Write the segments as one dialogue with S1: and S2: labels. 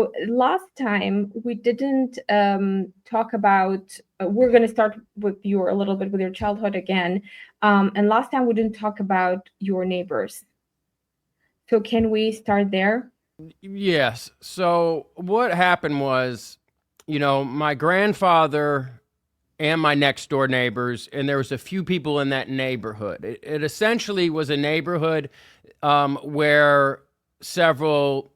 S1: So last time we didn't talk about. We're going to start with your a little bit with your childhood again, and last time we didn't talk about your neighbors. So can we start there?
S2: Yes. So what happened was, my grandfather and my next door neighbors, and there was a few people in that neighborhood. It essentially was a neighborhood where several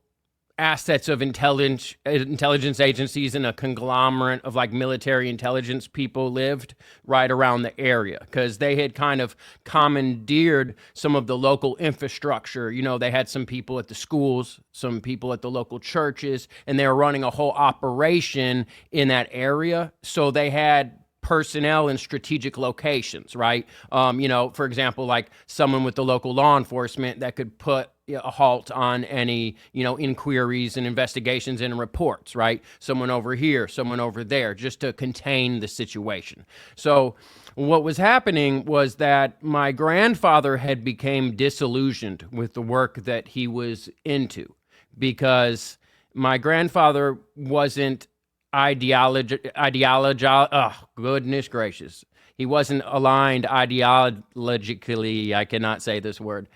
S2: assets of intelligence agencies and a conglomerate of like military intelligence people lived right around the area because they had kind of commandeered some of the local infrastructure. They had some people at the schools, some people at the local churches, and they were running a whole operation in that area. So they had personnel in strategic locations, right? For example, like someone with the local law enforcement that could put a halt on any, inquiries and investigations and reports, right? Someone over here, someone over there, just to contain the situation. So what was happening was that my grandfather had become disillusioned with the work that he was into because my grandfather wasn't oh goodness gracious, he wasn't aligned ideologically. I cannot say this word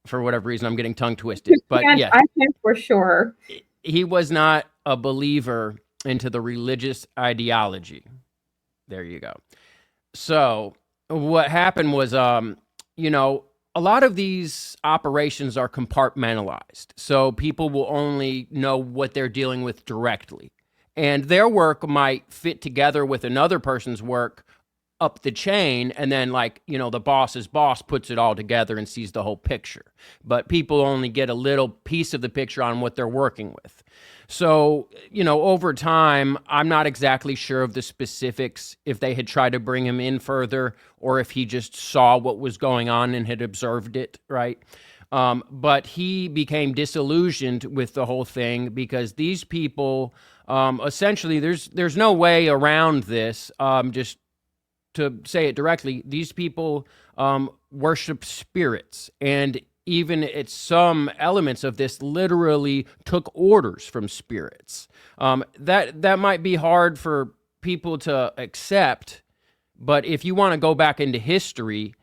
S2: for whatever reason. I'm getting tongue twisted, but yeah,
S1: I can for sure.
S2: he was not a believer into the religious ideology. There you go. So what happened was, a lot of these operations are compartmentalized, so people will only know what they're dealing with directly, and their work might fit together with another person's work up the chain, and then the boss's boss puts it all together and sees the whole picture, but people only get a little piece of the picture on what they're working with. So over time, I'm not exactly sure of the specifics, if they had tried to bring him in further or if he just saw what was going on and had observed it, right? But he became disillusioned with the whole thing because these people, essentially, there's no way around this. Just to say it directly, these people worship spirits, and even it's some elements of this literally took orders from spirits. That might be hard for people to accept, but if you want to go back into history,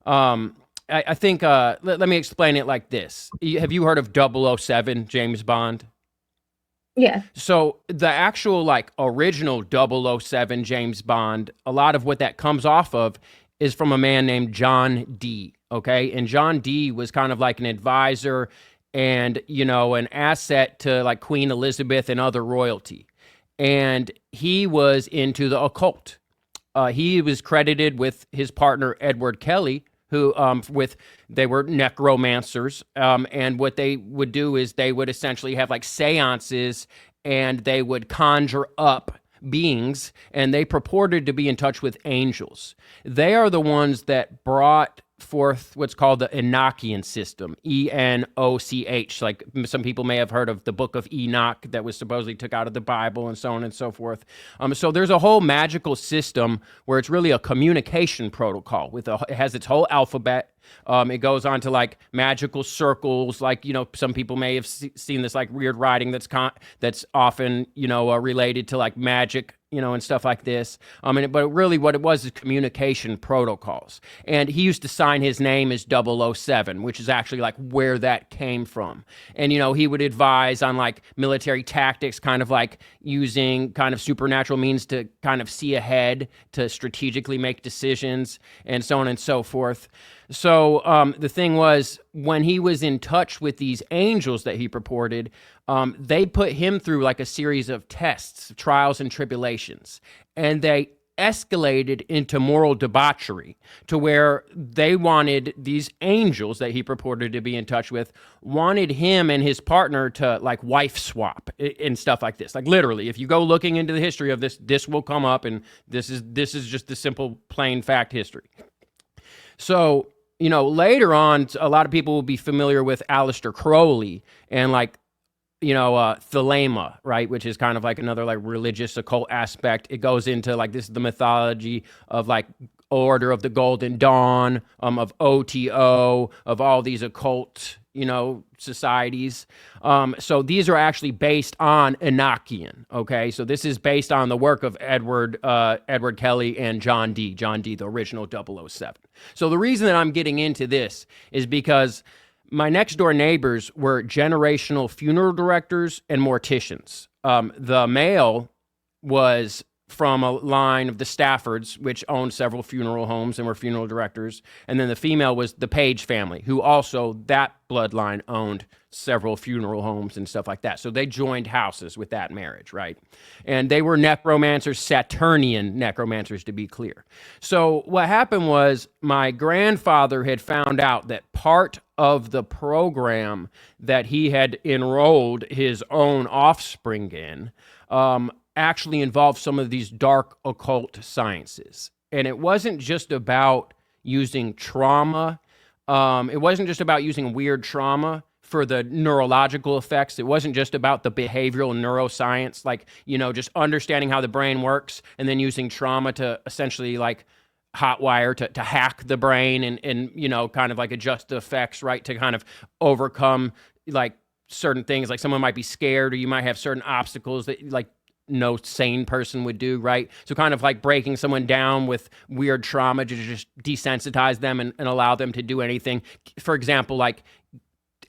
S2: I think let me explain it like this. Have you heard of 007, James Bond?
S1: Yeah.
S2: So the actual original 007 James Bond, a lot of what that comes off of is from a man named John Dee. Okay. And John Dee was kind of like an advisor and, an asset to Queen Elizabeth and other royalty. And he was into the occult. He was credited with his partner, Edward Kelly, who they were necromancers, and what they would do is they would essentially have seances, and they would conjure up beings, and they purported to be in touch with angels. They are the ones that brought forth what's called the Enochian system, Enoch. Like some people may have heard of the book of Enoch that was supposedly took out of the Bible and so on and so forth. So there's a whole magical system where it's really a communication protocol it has its whole alphabet. It goes on to magical circles, some people may have seen this weird writing that's often related to magic, and stuff like this. But really what it was is communication protocols. And he used to sign his name as 007, which is actually where that came from. And, he would advise on military tactics, kind of using kind of supernatural means to kind of see ahead, to strategically make decisions, and so on and so forth. So the thing was, when he was in touch with these angels that he purported, they put him through a series of tests, trials, and tribulations. And they escalated into moral debauchery to where they wanted these angels that he purported to be in touch with, wanted him and his partner to wife swap and stuff like this. Literally, if you go looking into the history of this will come up, and this is just the simple, plain fact history. So, later on, a lot of people will be familiar with Aleister Crowley and Thelema, right? Which is kind of another religious occult aspect. It goes into this is the mythology of Order of the Golden Dawn, of OTO, of all these occult, societies. So these are actually based on Enochian. Okay, so this is based on the work of Edward Kelly and John Dee, the original 007. So the reason that I'm getting into this is because my next door neighbors were generational funeral directors and morticians. The male was from a line of the Staffords, which owned several funeral homes and were funeral directors. And then the female was the Page family, who also, that bloodline owned several funeral homes and stuff like that. So they joined houses with that marriage, right? And they were necromancers, Saturnian necromancers, to be clear. So what happened was my grandfather had found out that part of the program that he had enrolled his own offspring in actually involved some of these dark occult sciences. And it wasn't just about using trauma. It wasn't just about using weird trauma for the neurological effects. It wasn't just about the behavioral neuroscience, like, just understanding how the brain works and then using trauma to essentially like hotwire to hack the brain and kind of like adjust the effects, right? To kind of overcome like certain things, like someone might be scared or you might have certain obstacles that like no sane person would do, right? So kind of like breaking someone down with weird trauma to just desensitize them and allow them to do anything. For example, like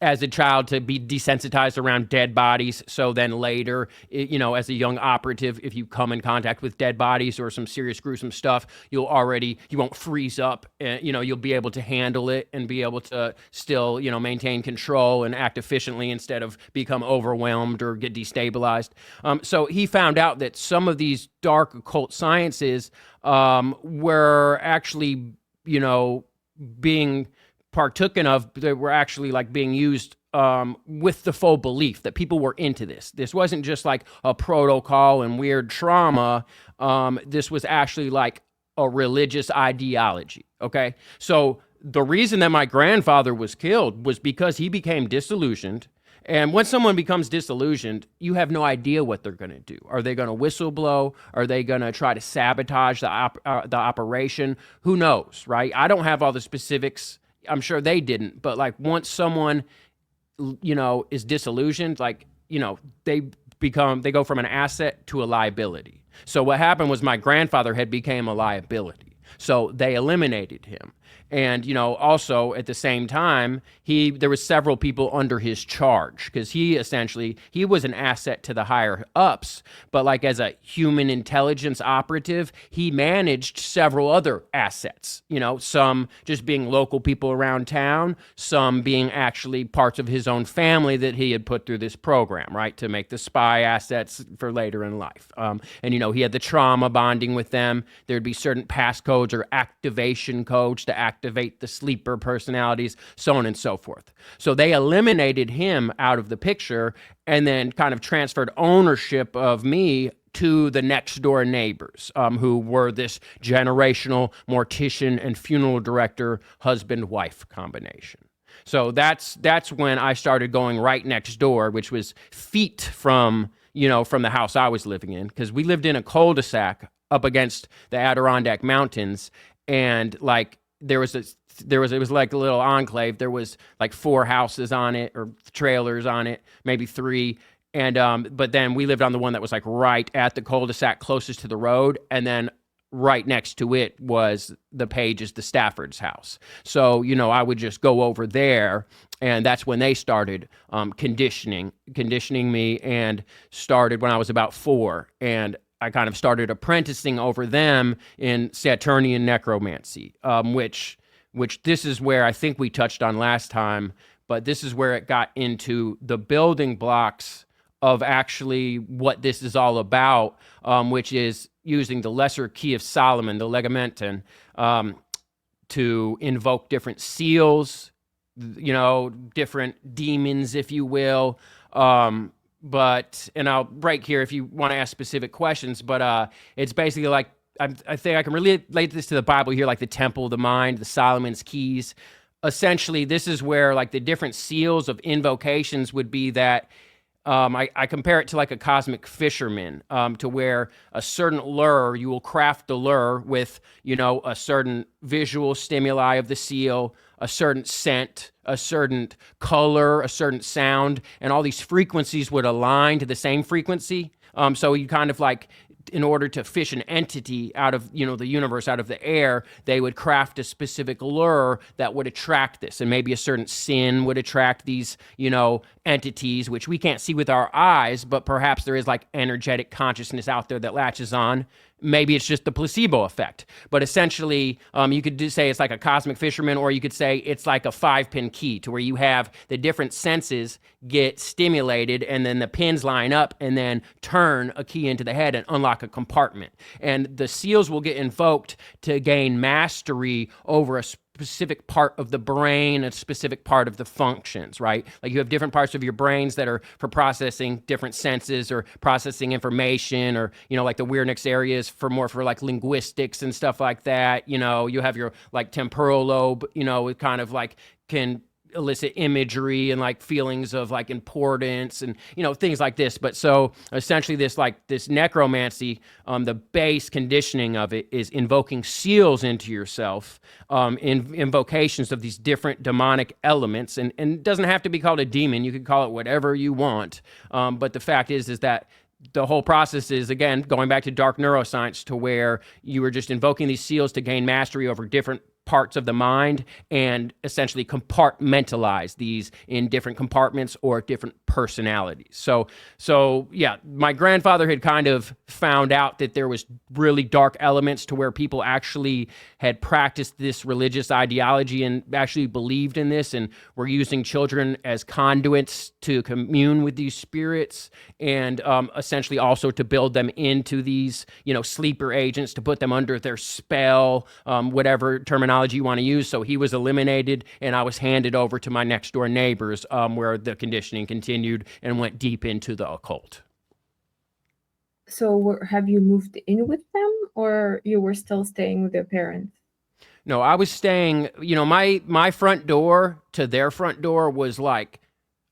S2: as a child to be desensitized around dead bodies. So then later, as a young operative, if you come in contact with dead bodies or some serious gruesome stuff, you won't freeze up. You'll be able to handle it and be able to still, maintain control and act efficiently instead of become overwhelmed or get destabilized. So he found out that some of these dark occult sciences were actually, being partooken of, they were actually like being used with the faux belief that people were into this. This wasn't just like a protocol and weird trauma. This was actually like a religious ideology. Okay. So the reason that my grandfather was killed was because he became disillusioned. And when someone becomes disillusioned, you have no idea what they're going to do. Are they going to whistleblow? Are they going to try to sabotage the operation? Who knows, right? I don't have all the specifics. I'm sure they didn't, but like once someone, is disillusioned, like, they go from an asset to a liability. So what happened was my grandfather had became a liability. So they eliminated him. And, also at the same time, there was several people under his charge because he was an asset to the higher ups, but like as a human intelligence operative, he managed several other assets, some just being local people around town, some being actually parts of his own family that he had put through this program, right, to make the spy assets for later in life. And, he had the trauma bonding with them. There'd be certain passcodes or activation codes to activate the sleeper personalities, so on and so forth. So they eliminated him out of the picture and then kind of transferred ownership of me to the next door neighbors, who were this generational mortician and funeral director husband-wife combination. So that's when I started going right next door, which was feet from the house I was living in, because we lived in a cul-de-sac up against the Adirondack Mountains, and like it was like a little enclave. There was like 4 houses on it or trailers on it, maybe 3. And but then we lived on the one that was like right at the cul-de-sac closest to the road, and then right next to it was the Stafford's house. So, I would just go over there, and that's when they started conditioning me, and started when I was about 4. And I kind of started apprenticing over them in Saturnian necromancy, which this is where I think we touched on last time, but this is where it got into the building blocks of actually what this is all about, which is using the lesser key of Solomon, the Legamenton, to invoke different seals, different demons, if you will. And I'll break here if you want to ask specific questions, but it's basically like, I think I can relate this to the Bible here, like the temple of the mind, the Solomon's keys. Essentially, this is where like the different seals of invocations would be that I compare it to like a cosmic fisherman, to where a certain lure, you will craft the lure with, a certain visual stimuli of the seal, a certain scent, a certain color, a certain sound, and all these frequencies would align to the same frequency. So you kind of like, in order to fish an entity out of, the universe, out of the air, they would craft a specific lure that would attract this. And maybe a certain sin would attract these, entities, which we can't see with our eyes, but perhaps there is like energetic consciousness out there that latches on. Maybe it's just the placebo effect. But essentially, you could say it's like a cosmic fisherman, or you could say it's like a 5-pin key, to where you have the different senses get stimulated, and then the pins line up and then turn a key into the head and unlock a compartment. And the seals will get invoked to gain mastery over a specific part of the brain, a specific part of the functions, right? Like you have different parts of your brains that are for processing different senses or processing information, or, like the Wernicke's areas for more for like linguistics and stuff like that. You have your like temporal lobe, it kind of like can elicit imagery and like feelings of like importance and things like this. But so essentially this necromancy, the base conditioning of it is invoking seals into yourself, in invocations of these different demonic elements, and it doesn't have to be called a demon. You can call it whatever you want, but the fact is that the whole process is, again, going back to dark neuroscience, to where you were just invoking these seals to gain mastery over different parts of the mind and essentially compartmentalize these in different compartments or different personalities. So yeah, my grandfather had kind of found out that there was really dark elements to where people actually had practiced this religious ideology and actually believed in this, and were using children as conduits to commune with these spirits, and essentially also to build them into these, sleeper agents, to put them under their spell, whatever terminology you want to use. So he was eliminated, and I was handed over to my next door neighbors, where the conditioning continued and went deep into the occult.
S1: So have you moved in with them, or you were still staying with your parents?
S2: No, I was staying, my front door to their front door was like,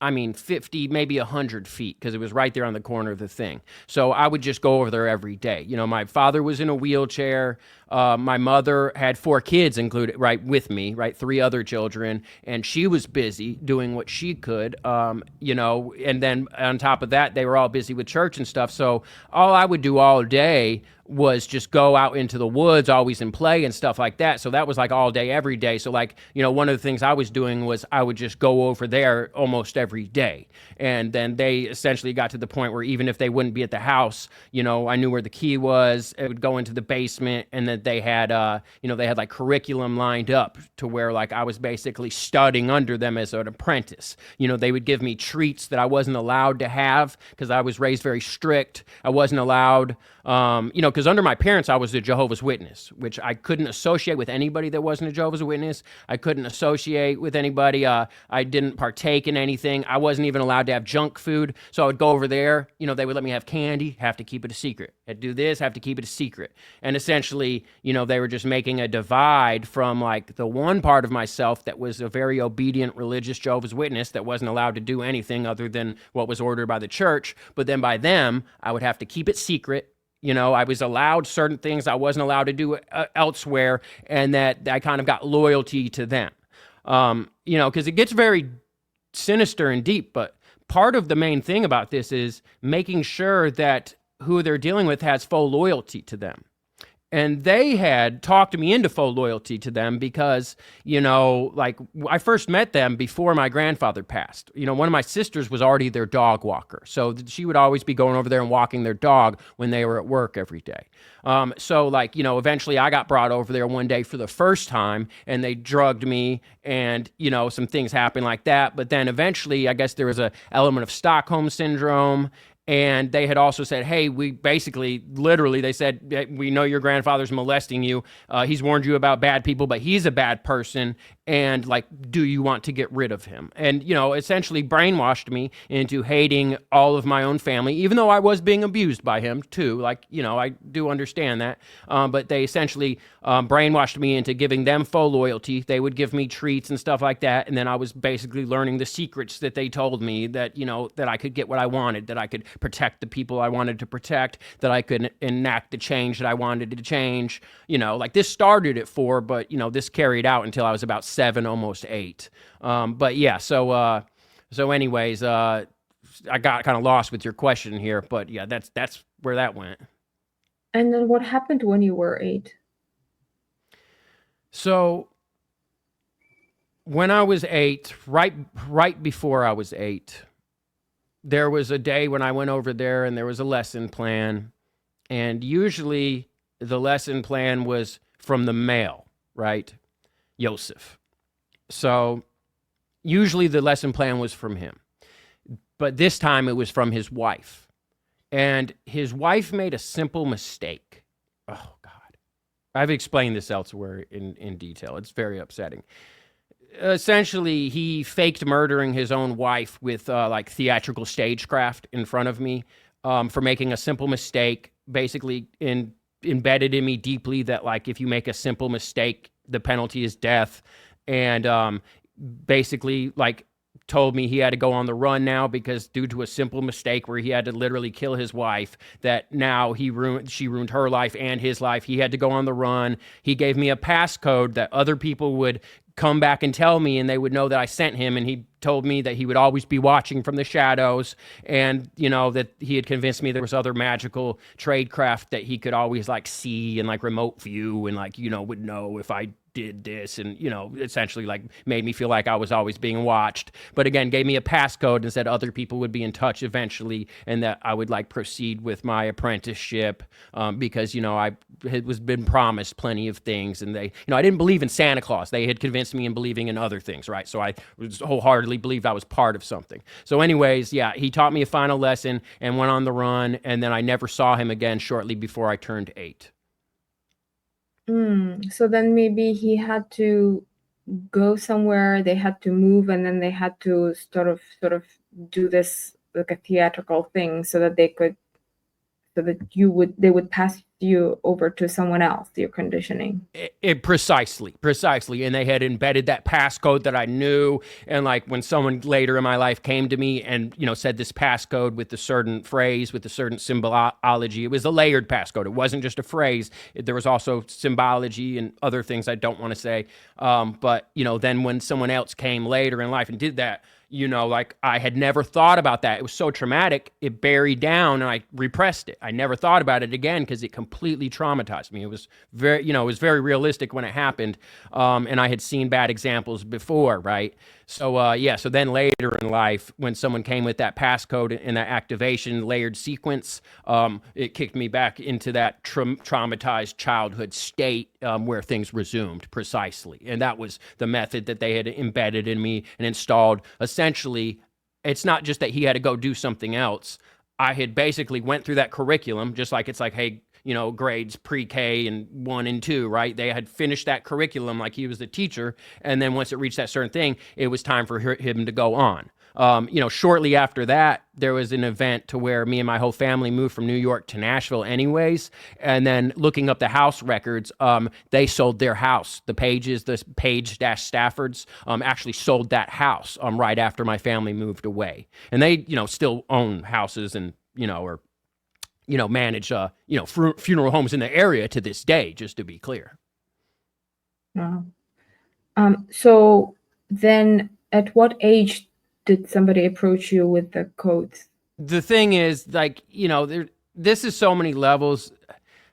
S2: 50, maybe 100 feet, because it was right there on the corner of the thing. So I would just go over there every day. My father was in a wheelchair. My mother had 4 kids included, right, with me, right, 3 other children, and she was busy doing what she could, and then on top of that, they were all busy with church and stuff. So all I would do all day was just go out into the woods, always and play and stuff like that. So that was like all day, every day. So like, one of the things I was doing was I would just go over there almost every day. And then they essentially got to the point where even if they wouldn't be at the house, I knew where the key was. It would go into the basement, and then they had, they had like curriculum lined up to where like I was basically studying under them as an apprentice. They would give me treats that I wasn't allowed to have because I was raised very strict. I wasn't allowed, because under my parents, I was a Jehovah's Witness, which I couldn't associate with anybody that wasn't a Jehovah's Witness. I couldn't associate with anybody. I didn't partake in anything. I wasn't even allowed to have junk food. So I would go over there. They would let me have candy, have to keep it a secret. I'd do this, have to keep it a secret. And essentially, they were just making a divide from like the one part of myself that was a very obedient religious Jehovah's Witness that wasn't allowed to do anything other than what was ordered by the church. But then by them, I would have to keep it secret. I was allowed certain things I wasn't allowed to do elsewhere, and that I kind of got loyalty to them. Because it gets very sinister and deep, but part of the main thing about this is making sure that who they're dealing with has full loyalty to them. And they had talked me into full loyalty to them because, like I first met them before my grandfather passed. One of my sisters was already their dog walker. So she would always be going over there and walking their dog when they were at work every day. So like, eventually I got brought over there one day for the first time, and they drugged me, and, some things happened like that. But then eventually, I guess there was an element of Stockholm syndrome. And they had also said, hey, we basically, literally, they said, we know your grandfather's molesting you. He's warned you about bad people, but he's a bad person. And like, do you want to get rid of him? And, essentially brainwashed me into hating all of my own family, even though I was being abused by him too. Like, I do understand that. But they essentially brainwashed me into giving them full loyalty. They would give me treats and stuff like that. And then I was basically learning the secrets that they told me that, that I could get what I wanted, that I could protect the people I wanted to protect, that I could enact the change that I wanted to change. Like this started at 4, but, this carried out until I was about 7, almost 8. But yeah, so anyways, I got kind of lost with your question here, but yeah, that's where that went.
S1: And then what happened when you were 8?
S2: So when I was 8, right before I was 8, there was a day when I went over there and there was a lesson plan, and usually the lesson plan was from the male, right? Joseph. So usually the lesson plan was from him, but this time it was from his wife. And his wife made a simple mistake. Oh, God. I've explained this elsewhere in detail. It's very upsetting. Essentially, he faked murdering his own wife with like theatrical stagecraft in front of me for making a simple mistake, basically embedded in me deeply that like if you make a simple mistake, the penalty is death. And basically like told me he had to go on the run now because due to a simple mistake where he had to literally kill his wife, that now she ruined her life and his life. He had to go on the run. He gave me a passcode that other people would come back and tell me, and they would know that I sent him. And he told me that he would always be watching from the shadows, and you know that he had convinced me there was other magical tradecraft that he could always like see and like remote view, and like, you know, would know if I did this, and you know, essentially like made me feel like I was always being watched. But again, gave me a passcode and said other people would be in touch eventually, and that I would like proceed with my apprenticeship because, you know, I had was been promised plenty of things, and they, you know, I didn't believe in Santa Claus. They had convinced me in believing in other things, right? So I was wholeheartedly believed I was part of something. So anyways, yeah, he taught me a final lesson and went on the run, and then I never saw him again shortly before I turned 8.
S1: So then maybe he had to go somewhere, they had to move, and then they had to sort of do this like a theatrical thing so that they would pass you over to someone else, your conditioning.
S2: Precisely. And they had embedded that passcode that I knew. And like when someone later in my life came to me and, you know, said this passcode with a certain phrase, with a certain symbology, it was a layered passcode. It wasn't just a phrase. There was also symbology and other things I don't want to say. But, you know, then when someone else came later in life and did that, you know, like I had never thought about that. It was so traumatic, it buried down and I repressed it. I never thought about it again because it completely traumatized me. It was very, you know, it was very realistic when it happened. And I had seen bad examples before, right? So, yeah, so then later in life, when someone came with that passcode and that activation layered sequence, it kicked me back into that traumatized childhood state where things resumed precisely. And that was the method that they had embedded in me and installed. Essentially, it's not just that he had to go do something else. I had basically went through that curriculum, just like it's like, hey, you know, grades pre-K and 1 and 2, right? They had finished that curriculum like he was the teacher. And then once it reached that certain thing, it was time for him to go on. You know, shortly after that, there was an event to where me and my whole family moved from New York to Nashville anyways. And then looking up the house records, they sold their house. The Page-Staffords actually sold that house right after my family moved away. And they, you know, still own houses and, you know, or, you know, manage, you know, funeral homes in the area to this day, just to be clear.
S1: Wow. So then at what age did somebody approach you with the codes?
S2: The thing is, like, you know, this is so many levels.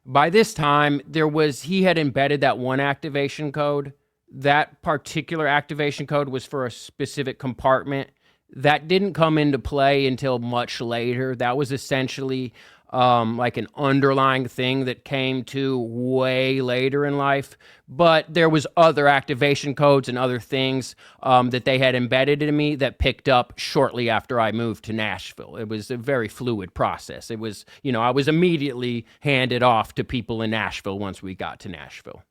S2: By this time, he had embedded that one activation code. That particular activation code was for a specific compartment. That didn't come into play until much later. That was essentially like an underlying thing that came to way later in life. But there was other activation codes and other things that they had embedded in me that picked up shortly after I moved to Nashville. It was a very fluid process. It was, you know, I was immediately handed off to people in Nashville once we got to Nashville.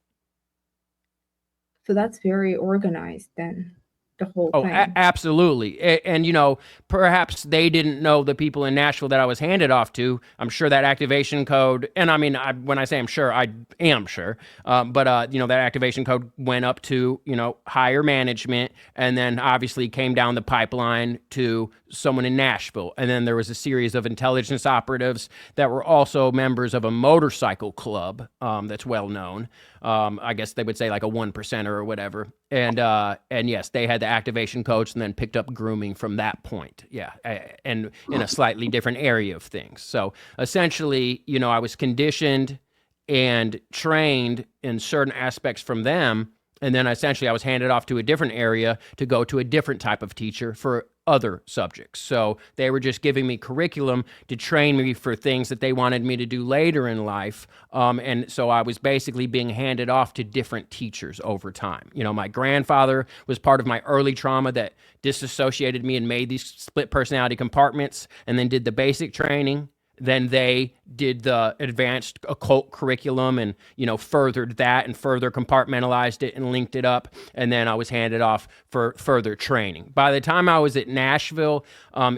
S1: So that's very organized then, the whole
S2: Oh,
S1: thing.
S2: absolutely. And, you know, perhaps they didn't know the people in Nashville that I was handed off to. I'm sure that activation code, and I mean, when I say I'm sure, I am sure. But, you know, that activation code went up to, you know, higher management and then obviously came down the pipeline to someone in Nashville. And then there was a series of intelligence operatives that were also members of a motorcycle club that's well known. I guess they would say like a 1%er or whatever. And yes, they had the activation codes and then picked up grooming from that point. Yeah. And in a slightly different area of things. So essentially, you know, I was conditioned and trained in certain aspects from them. And then essentially I was handed off to a different area to go to a different type of teacher for other subjects. So they were just giving me curriculum to train me for things that they wanted me to do later in life. And so I was basically being handed off to different teachers over time. You know, my grandfather was part of my early trauma that disassociated me and made these split personality compartments, and then did the basic training. Then they did the advanced occult curriculum and, you know, furthered that and further compartmentalized it and linked it up. And then I was handed off for further training. By the time I was at Nashville,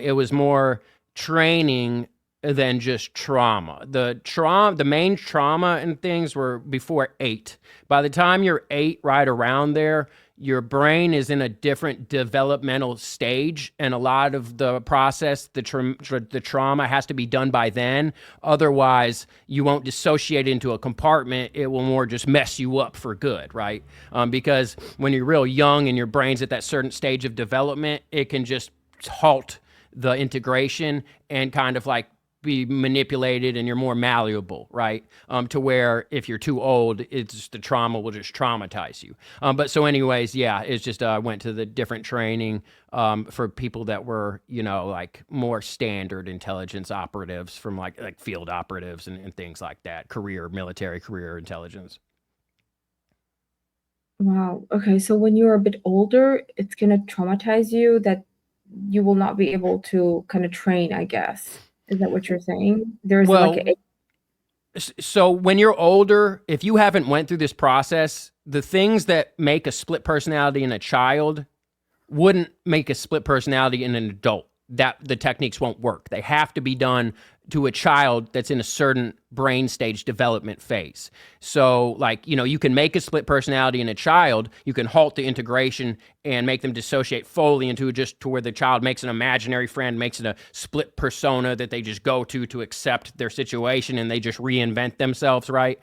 S2: it was more training than just trauma. The main trauma and things were before 8. By the time you're 8, right around there, your brain is in a different developmental stage, and a lot of the process, the trauma has to be done by then. Otherwise, you won't dissociate into a compartment. It will more just mess you up for good, right? Because when you're real young and your brain's at that certain stage of development, it can just halt the integration and kind of like be manipulated, and you're more malleable, right? To where if you're too old, it's the trauma will just traumatize you. But so anyways, yeah, it's just I went to the different training for people that were, you know, like more standard intelligence operatives from like field operatives and things like that, military career intelligence.
S1: Wow. Okay. So when you're a bit older, it's gonna traumatize you that you will not be able to kind of train, I guess. Is that what you're saying? There's like
S2: Well, so when you're older, if you haven't went through this process, the things that make a split personality in a child wouldn't make a split personality in an adult. That the techniques won't work. They have to be done to a child that's in a certain brain stage development phase. So like, you know, you can make a split personality in a child, you can halt the integration and make them dissociate fully into just to where the child makes an imaginary friend, makes it a split persona that they just go to accept their situation, and they just reinvent themselves, right?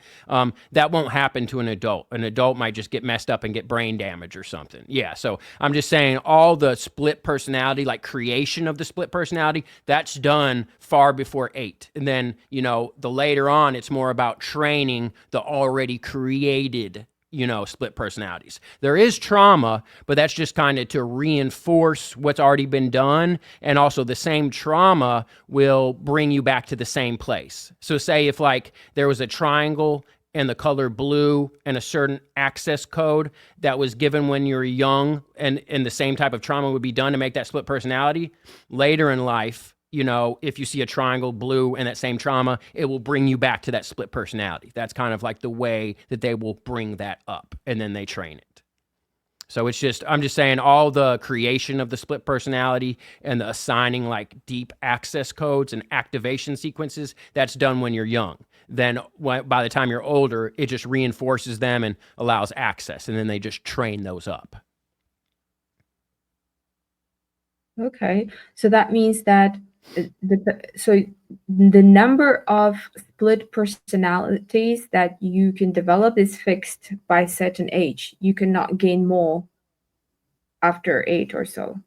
S2: That won't happen to an adult. An adult might just get messed up and get brain damage or something. Yeah, so I'm just saying all the split personality, like creation of the split personality, that's done far before 8. And then, you know, the later on, it's more about training the already created, you know, split personalities. There is trauma, but that's just kind of to reinforce what's already been done. And also the same trauma will bring you back to the same place. So say if like there was a triangle and the color blue and a certain access code that was given when you were young, and the same type of trauma would be done to make that split personality, later in life, you know, if you see a triangle blue and that same trauma, it will bring you back to that split personality. That's kind of like the way that they will bring that up, and then they train it. So it's just, I'm just saying all the creation of the split personality and the assigning like deep access codes and activation sequences, that's done when you're young. Then by the time you're older, it just reinforces them and allows access, and then they just train those up.
S1: okay. So that means that the number of split personalities that you can develop is fixed by certain age. You cannot gain more after 8 or so.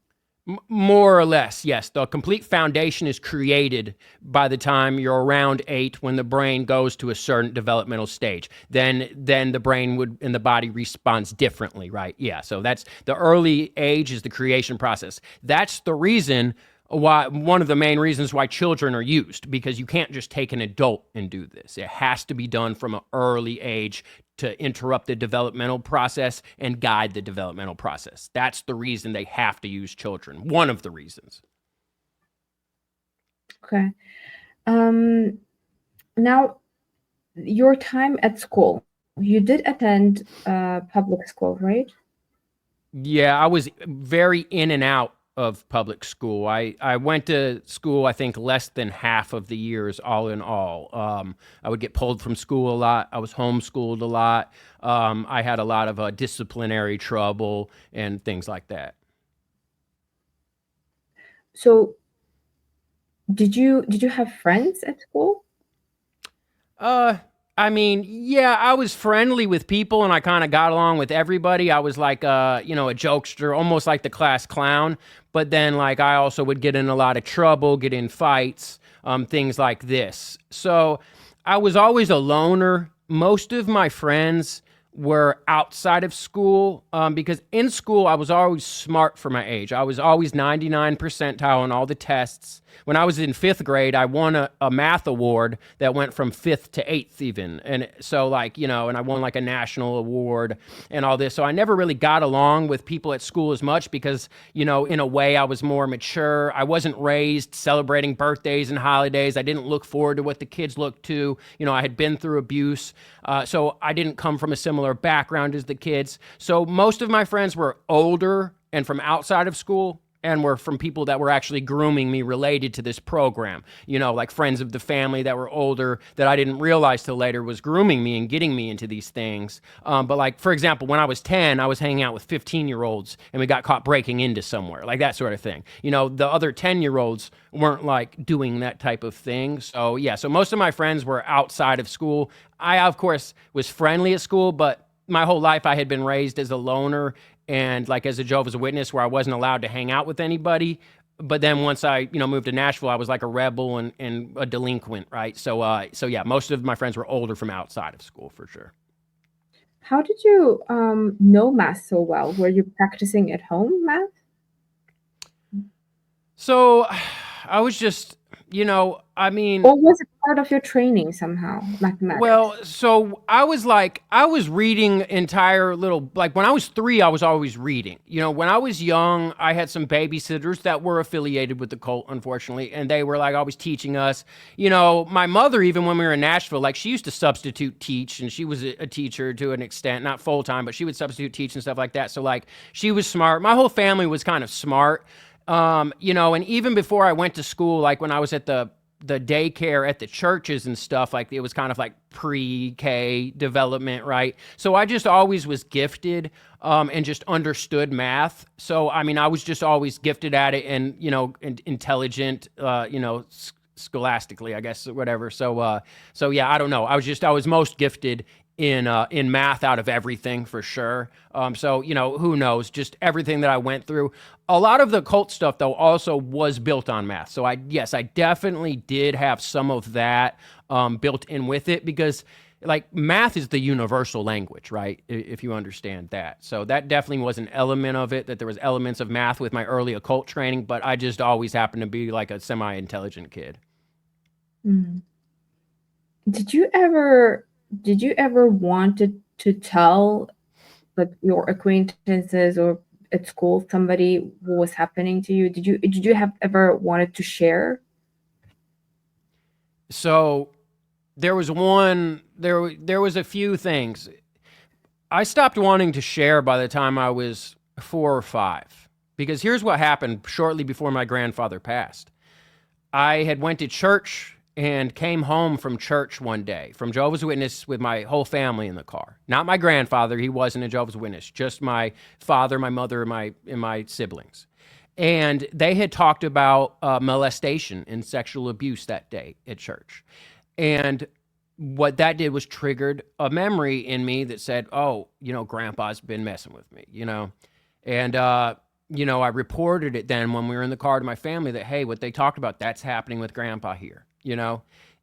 S2: More or less, yes. The complete foundation is created by the time you're around 8, when the brain goes to a certain developmental stage. Then the brain would and the body responds differently, right? Yeah. So that's the early age is the creation process. That's the reason why, one of the main reasons why children are used, because you can't just take an adult and do this. It has to be done from an early age to interrupt the developmental process and guide the developmental process. That's the reason they have to use children. One of the reasons.
S1: Okay. Now, your time at school, you did attend public school, right?
S2: Yeah, I was very in and out of public school. I went to school, I think, less than half of the years, all in all. I would get pulled from school a lot. I was homeschooled a lot. I had a lot of disciplinary trouble and things like that.
S1: So did you have friends at school?
S2: Uh, I mean, yeah, I was friendly with people and I kind of got along with everybody. I was like, a jokester, almost like the class clown. But then, like, I also would get in a lot of trouble, get in fights, things like this. So I was always a loner. Most of my friends were outside of school because in school I was always smart for my age. I was always 99 percentile on all the tests. When I was in fifth grade, I won a math award that went from fifth to eighth even. And so like, and I won like a national award and all this. So I never really got along with people at school as much because, in a way I was more mature. I wasn't raised celebrating birthdays and holidays. I didn't look forward to what the kids looked to. I had been through abuse. So I didn't come from a similar background as the kids. So most of my friends were older and from outside of school and were from people that were actually grooming me related to this program. Like friends of the family that were older that I didn't realize till later was grooming me and getting me into these things. But like, for example, when I was 10, I was hanging out with 15-year-olds and we got caught breaking into somewhere, like that sort of thing. The other 10-year-olds weren't like doing that type of thing. So yeah, so most of my friends were outside of school. I, of course, was friendly at school, but my whole life I had been raised as a loner and like as a Jehovah's Witness where I wasn't allowed to hang out with anybody. But then once I, moved to Nashville, I was like a rebel and a delinquent, right? So yeah, most of my friends were older from outside of school for sure.
S1: How did you know math so well? Were you practicing at home math?
S2: So I was just, I mean,
S1: Or was it part of your training somehow, mathematics?
S2: well, so I was reading entire little, like when I was 3, I was always reading. When I was young, I had some babysitters that were affiliated with the cult, unfortunately, and they were like always teaching us. My mother, even when we were in Nashville, like she used to substitute teach, and she was a teacher to an extent, not full time, but she would substitute teach and stuff like that. So like she was smart. My whole family was kind of smart. And even before I went to school, like when I was at the daycare at the churches and stuff, like it was kind of like pre-K development, right? So I just always was gifted and just understood math. So I mean, I was just always gifted at it and intelligent, scholastically, I guess, or whatever. So yeah, I don't know. I was most gifted in math out of everything for sure. So who knows? Just everything that I went through. A lot of the cult stuff though also was built on math. So I definitely did have some of that built in with it because like math is the universal language, right? If you understand that. So that definitely was an element of it, that there was elements of math with my early occult training, but I just always happened to be like a semi-intelligent kid.
S1: Mm. Did you ever want to tell like your acquaintances or at school somebody what was happening to you? Did you have ever wanted to share?
S2: So there was a few things. I stopped wanting to share by the time I was 4 or 5 because here's what happened shortly before my grandfather passed. I had went to church and came home from church one day from Jehovah's Witness with my whole family in the car. Not my grandfather, he wasn't a Jehovah's Witness, just my father, my mother, and my siblings. And they had talked about molestation and sexual abuse that day at church. And what that did was triggered a memory in me that said, oh, grandpa's been messing with me, And, I reported it then when we were in the car to my family that, hey, what they talked about, that's happening with grandpa here.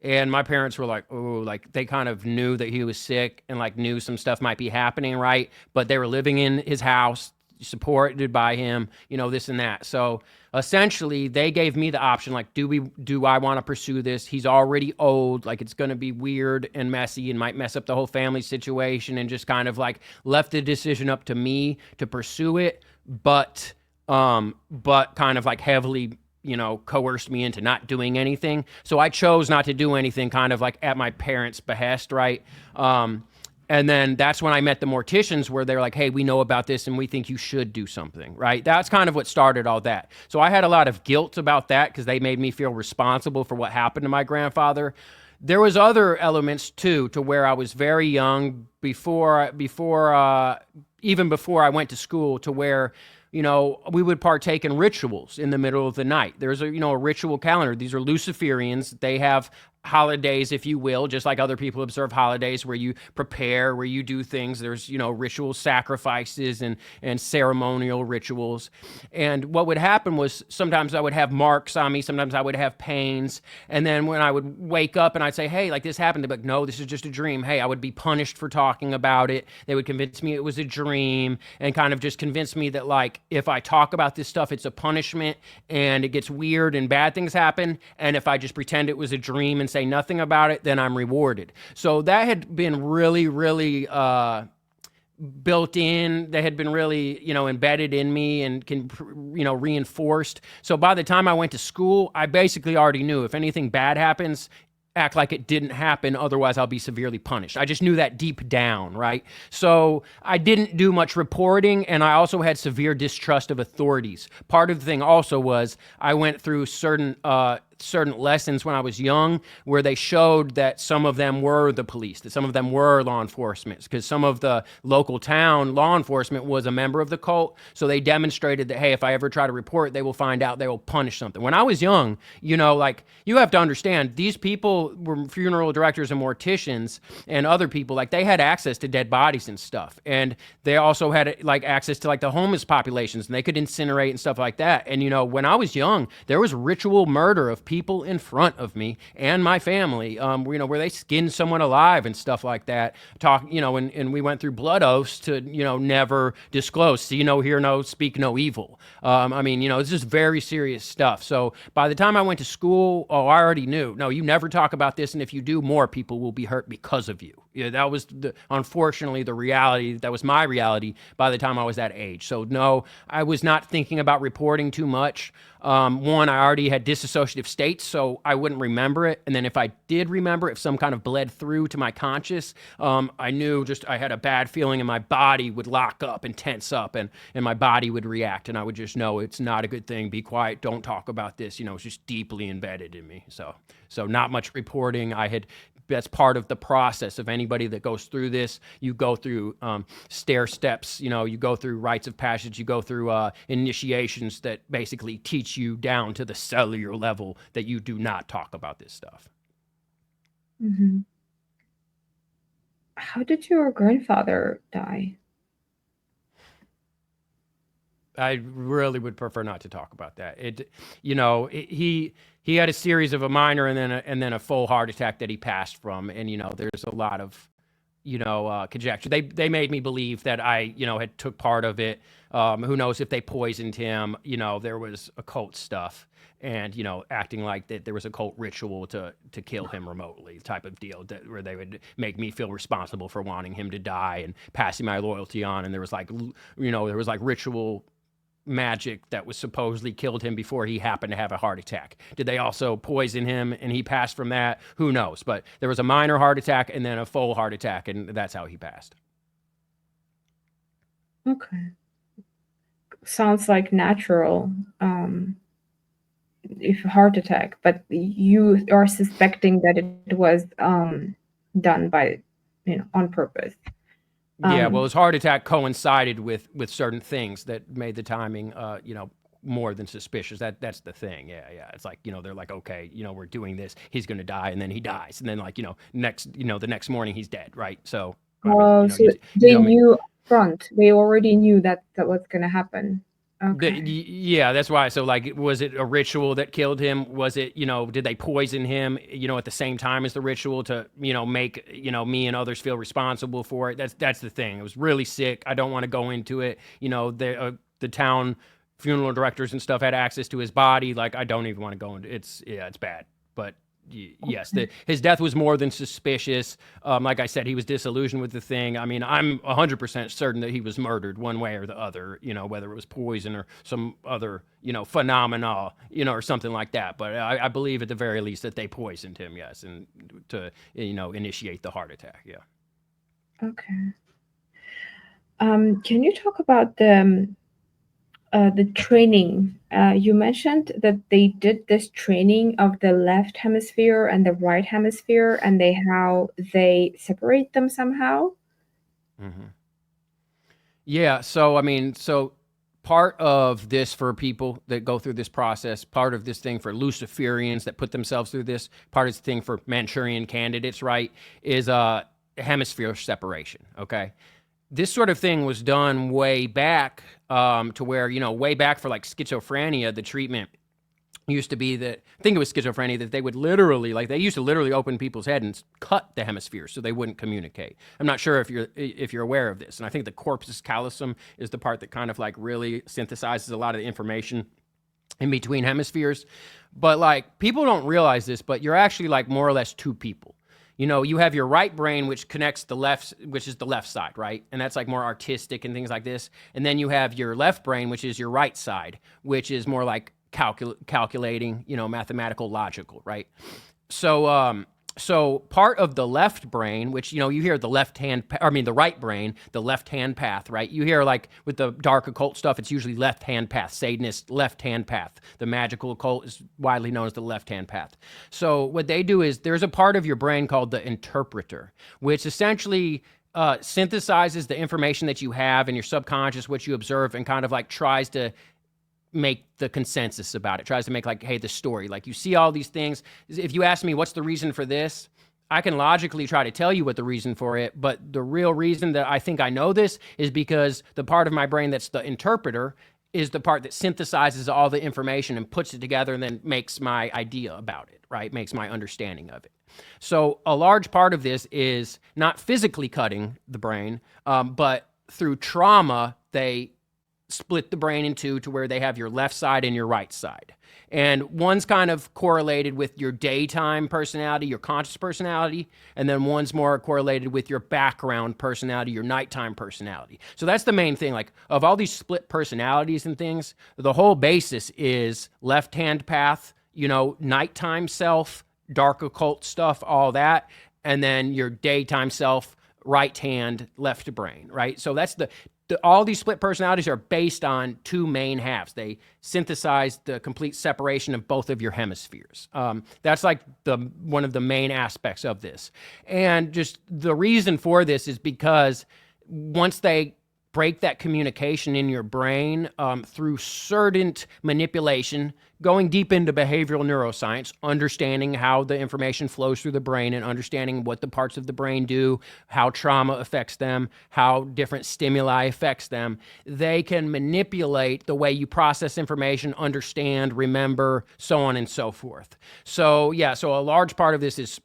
S2: And my parents were like, oh, like they kind of knew that he was sick and like knew some stuff might be happening, right? But they were living in his house, supported by him, this and that. So essentially they gave me the option, like, do I want to pursue this? He's already old, like it's going to be weird and messy and might mess up the whole family situation, and just kind of like left the decision up to me to pursue it, but kind of like heavily coerced me into not doing anything. So I chose not to do anything, kind of like at my parents' behest, right? And then that's when I met the morticians where they're like, hey, we know about this and we think you should do something, right? That's kind of what started all that. So I had a lot of guilt about that because they made me feel responsible for what happened to my grandfather. There was other elements too, to where I was very young even before I went to school, to where we would partake in rituals in the middle of the night. There's a ritual calendar. These are Luciferians. They have holidays, if you will, just like other people observe holidays where you prepare, where you do things. There's, ritual sacrifices and ceremonial rituals. And what would happen was sometimes I would have marks on me, sometimes I would have pains. And then when I would wake up and I'd say, hey, like this happened, they'd be like, no, this is just a dream. Hey, I would be punished for talking about it. They would convince me it was a dream and kind of just convince me that, like, if I talk about this stuff, it's a punishment and it gets weird and bad things happen. And if I just pretend it was a dream and say nothing about it, then I'm rewarded. So that had been really, really built in. They had been really, embedded in me and reinforced. So by the time I went to school, I basically already knew if anything bad happens, act like it didn't happen, otherwise I'll be severely punished. I just knew that deep down, right? So I didn't do much reporting, and I also had severe distrust of authorities. Part of the thing also was I went through certain lessons when I was young where they showed that some of them were the police, that some of them were law enforcement, because some of the local town law enforcement was a member of the cult. So they demonstrated that, hey, if I ever try to report, they will find out, they will punish something. When I was young, like, you have to understand, these people were funeral directors and morticians and other people, like, they had access to dead bodies and stuff. And they also had, like, access to, like, the homeless populations, and they could incinerate and stuff like that. And, when I was young, there was ritual murder of people in front of me and my family, where they skinned someone alive and stuff like that. And we went through blood oaths to, never disclose, see no, hear no, speak no evil. It's just very serious stuff. So by the time I went to school, I already knew, no, you never talk about this, and if you do, more people will be hurt because of you. Yeah, that was unfortunately the reality. That was my reality by the time I was that age. So no, I was not thinking about reporting too much. One, I already had dissociative states, so I wouldn't remember it. And then if I did remember, if some kind of bled through to my conscious, I knew I had a bad feeling and my body would lock up and tense up and my body would react. And I would just know it's not a good thing. Be quiet. Don't talk about this. It's just deeply embedded in me. So not much reporting. That's part of the process of anybody that goes through this. You go through stair steps, you go through rites of passage, you go through initiations that basically teach you down to the cellular level that you do not talk about this stuff.
S1: Mm-hmm. How did your grandfather die?
S2: I really would prefer not to talk about that. He had a series of a minor and then a full heart attack that he passed from, and there's a lot of conjecture. They made me believe that I had took part of it. Who knows if they poisoned him? There was occult stuff, and acting like that there was a cult ritual to kill him remotely, type of deal where they would make me feel responsible for wanting him to die and passing my loyalty on. And there was like ritual magic that was supposedly killed him before he happened to have a heart attack. Did they also poison him and he passed from that? Who knows? But there was a minor heart attack and then a full heart attack, and that's how he passed.
S1: Okay. Sounds like natural, if heart attack, but you are suspecting that it was done by, on purpose.
S2: Yeah, well, his heart attack coincided with certain things that made the timing, more than suspicious. That's the thing. Yeah. It's like, they're like, okay, we're doing this. He's going to die, and then he dies, and then the next morning he's dead, right? So.
S1: So they knew up front. They already knew that was going to happen. Okay.
S2: Yeah, that's why. So, like, was it a ritual that killed him? Was it, did they poison him, at the same time as the ritual to, make, me and others feel responsible for it? That's the thing. It was really sick. I don't want to go into it. The town funeral directors and stuff had access to his body. Like, I don't even want to go into it. It's bad. But yes, his death was more than suspicious. Like I said, he was disillusioned with the thing. I'm 100% certain that he was murdered one way or the other, whether it was poison or some other, phenomena, or something like that. But I believe at the very least that they poisoned him, yes, and to, initiate the heart attack, yeah.
S1: Okay. Can you talk about the training? You mentioned that they did this training of the left hemisphere and the right hemisphere, and how they separate them somehow.
S2: Mm-hmm. Yeah. So part of this for people that go through this process, part of this thing for Luciferians that put themselves through this, part of this thing for Manchurian candidates, right, is hemisphere separation, okay? This sort of thing was done way back to where, way back for like schizophrenia, the treatment used to be that, I think it was schizophrenia, that they would literally, like they used to literally open people's head and cut the hemisphere so they wouldn't communicate. I'm not sure if you're aware of this. And I think the corpus callosum is the part that kind of like really synthesizes a lot of the information in between hemispheres. But like people don't realize this, but you're actually like more or less two people. You have your right brain, which connects the left, which is the left side, right? And that's like more artistic and things like this. And then you have your left brain, which is your right side, which is more like calculating, mathematical, logical, right? So part of the left brain, which, you hear the the right brain, the left-hand path, right? You hear like with the dark occult stuff, it's usually left-hand path, Satanist left-hand path. The magical occult is widely known as the left-hand path. So what they do is there's a part of your brain called the interpreter, which essentially synthesizes the information that you have in your subconscious, what you observe, and kind of like tries to make the consensus about it, tries to make like, hey, the story, like you see all these things. If you ask me what's the reason for this, I can logically try to tell you what the reason for it, but the real reason that I think I know this is because the part of my brain that's the interpreter is the part that synthesizes all the information and puts it together and then makes my idea about it, right? Makes my understanding of it. So a large part of this is not physically cutting the brain, but through trauma, they split the brain in two to where they have your left side and your right side. And one's kind of correlated with your daytime personality, your conscious personality, and then one's more correlated with your background personality, your nighttime personality. So that's the main thing. Like of all these split personalities and things, the whole basis is left-hand path, nighttime self, dark occult stuff, all that, and then your daytime self, right hand, left brain, right? So that's all these split personalities are based on two main halves. They synthesize the complete separation of both of your hemispheres. That's like one of the main aspects of this. And just the reason for this is because once they break that communication in your brain through certain manipulation, going deep into behavioral neuroscience, understanding how the information flows through the brain and understanding what the parts of the brain do, how trauma affects them, how different stimuli affects them, they can manipulate the way you process information, understand, remember, so on and so forth. So a large part of this is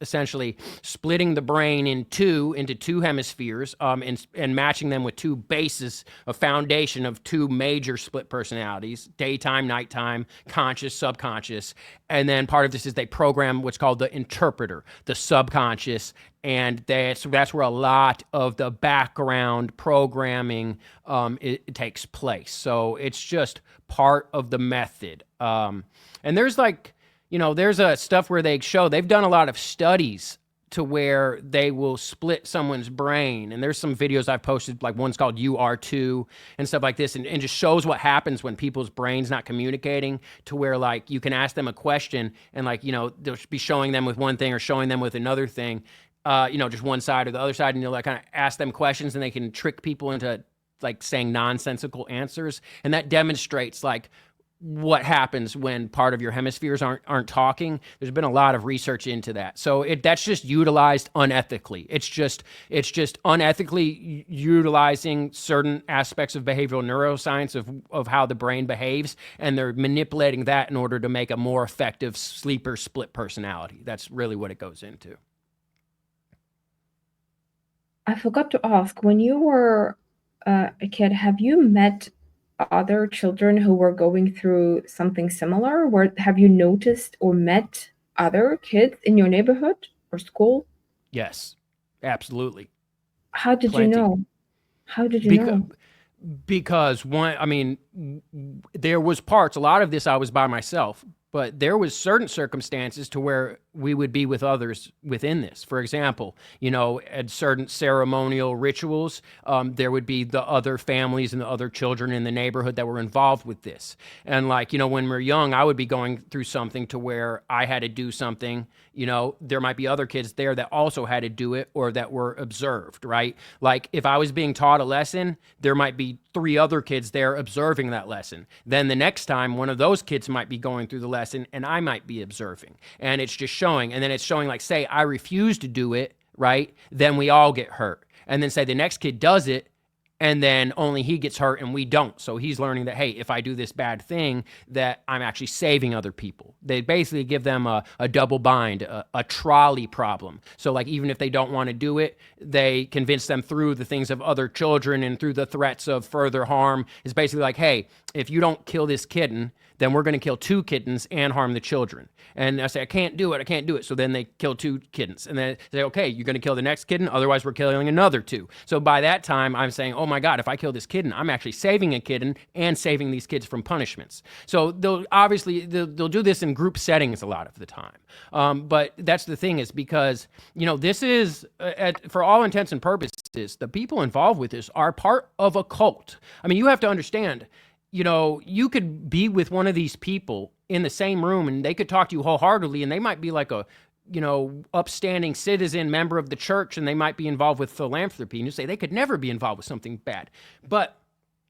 S2: essentially splitting the brain into two hemispheres and matching them with two bases, a foundation of two major split personalities, daytime, nighttime, conscious, subconscious. And then part of this is they program what's called the interpreter, the subconscious. And that's where a lot of the background programming it takes place. So it's just part of the method. And there's there's a stuff where they've done a lot of studies to where they will split someone's brain. And there's some videos I've posted, like one's called UR2 and stuff like this, and just shows what happens when people's brains not communicating, to where like you can ask them a question and like, they'll be showing them with one thing or showing them with another thing, just one side or the other side, and you'll like kind of ask them questions and they can trick people into like saying nonsensical answers. And that demonstrates like what happens when part of your hemispheres aren't talking. There's been a lot of research into that. So that's just utilized unethically. It's just unethically utilizing certain aspects of behavioral neuroscience of how the brain behaves, and they're manipulating that in order to make a more effective sleeper split personality. That's really what it goes into.
S1: I forgot to ask, when you were a kid, have you met other children who were going through something similar? Have you noticed or met other kids in your neighborhood or school?
S2: Yes, absolutely.
S1: How did you know? How did you know?
S2: Because there was parts, a lot of this I was by myself, but there was certain circumstances to where we would be with others within this. For example, at certain ceremonial rituals, there would be the other families and the other children in the neighborhood that were involved with this. And when we're young, I would be going through something to where I had to do something. There might be other kids there that also had to do it or that were observed, right? Like if I was being taught a lesson, there might be 3 other kids there observing that lesson. Then the next time, one of those kids might be going through the lesson and I might be observing. And it's just showing. And then it's showing, like, say I refuse to do it, right? Then we all get hurt. And then say the next kid does it, and then only he gets hurt and we don't. So he's learning that, hey, if I do this bad thing, that I'm actually saving other people. They basically give them a double bind, a trolley problem. So like even if they don't want to do it, they convince them through the things of other children and through the threats of further harm. It's basically like, hey, if you don't kill this kitten, then we're going to kill 2 kittens and harm the children. And I say, I can't do it. So then they kill 2 kittens. And then they say, okay, you're going to kill the next kitten. Otherwise, we're killing another 2. So by that time, I'm saying, oh my God, if I kill this kitten, I'm actually saving a kitten and saving these kids from punishments. So they'll do this in group settings a lot of the time. But that's the thing, is because, this is, for all intents and purposes, the people involved with this are part of a cult. I mean, you have to understand, you could be with one of these people in the same room and they could talk to you wholeheartedly, and they might be like a, upstanding citizen member of the church, and they might be involved with philanthropy, and you say they could never be involved with something bad. But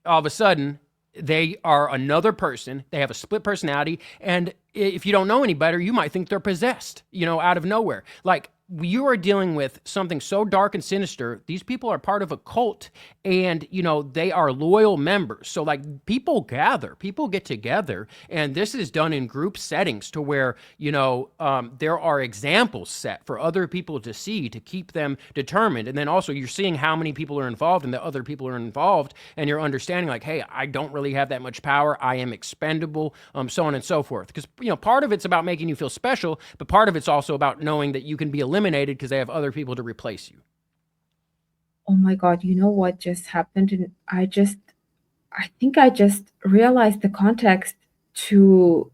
S2: all of a sudden, they are another person. They have a split personality. And if you don't know any better, you might think they're possessed, out of nowhere. Like, you are dealing with something so dark and sinister. These people are part of a cult, and they are loyal members. So like people get together, and this is done in group settings to where there are examples set for other people to see, to keep them determined. And then also you're seeing how many people are involved and that other people are involved, and you're understanding like, hey, I don't really have that much power, I am expendable, so on and so forth. Because part of it's about making you feel special, but part of it's also about knowing that you can be eliminated because they have other people to replace you.
S1: Oh my God, you know what just happened? And I think I just realized the context to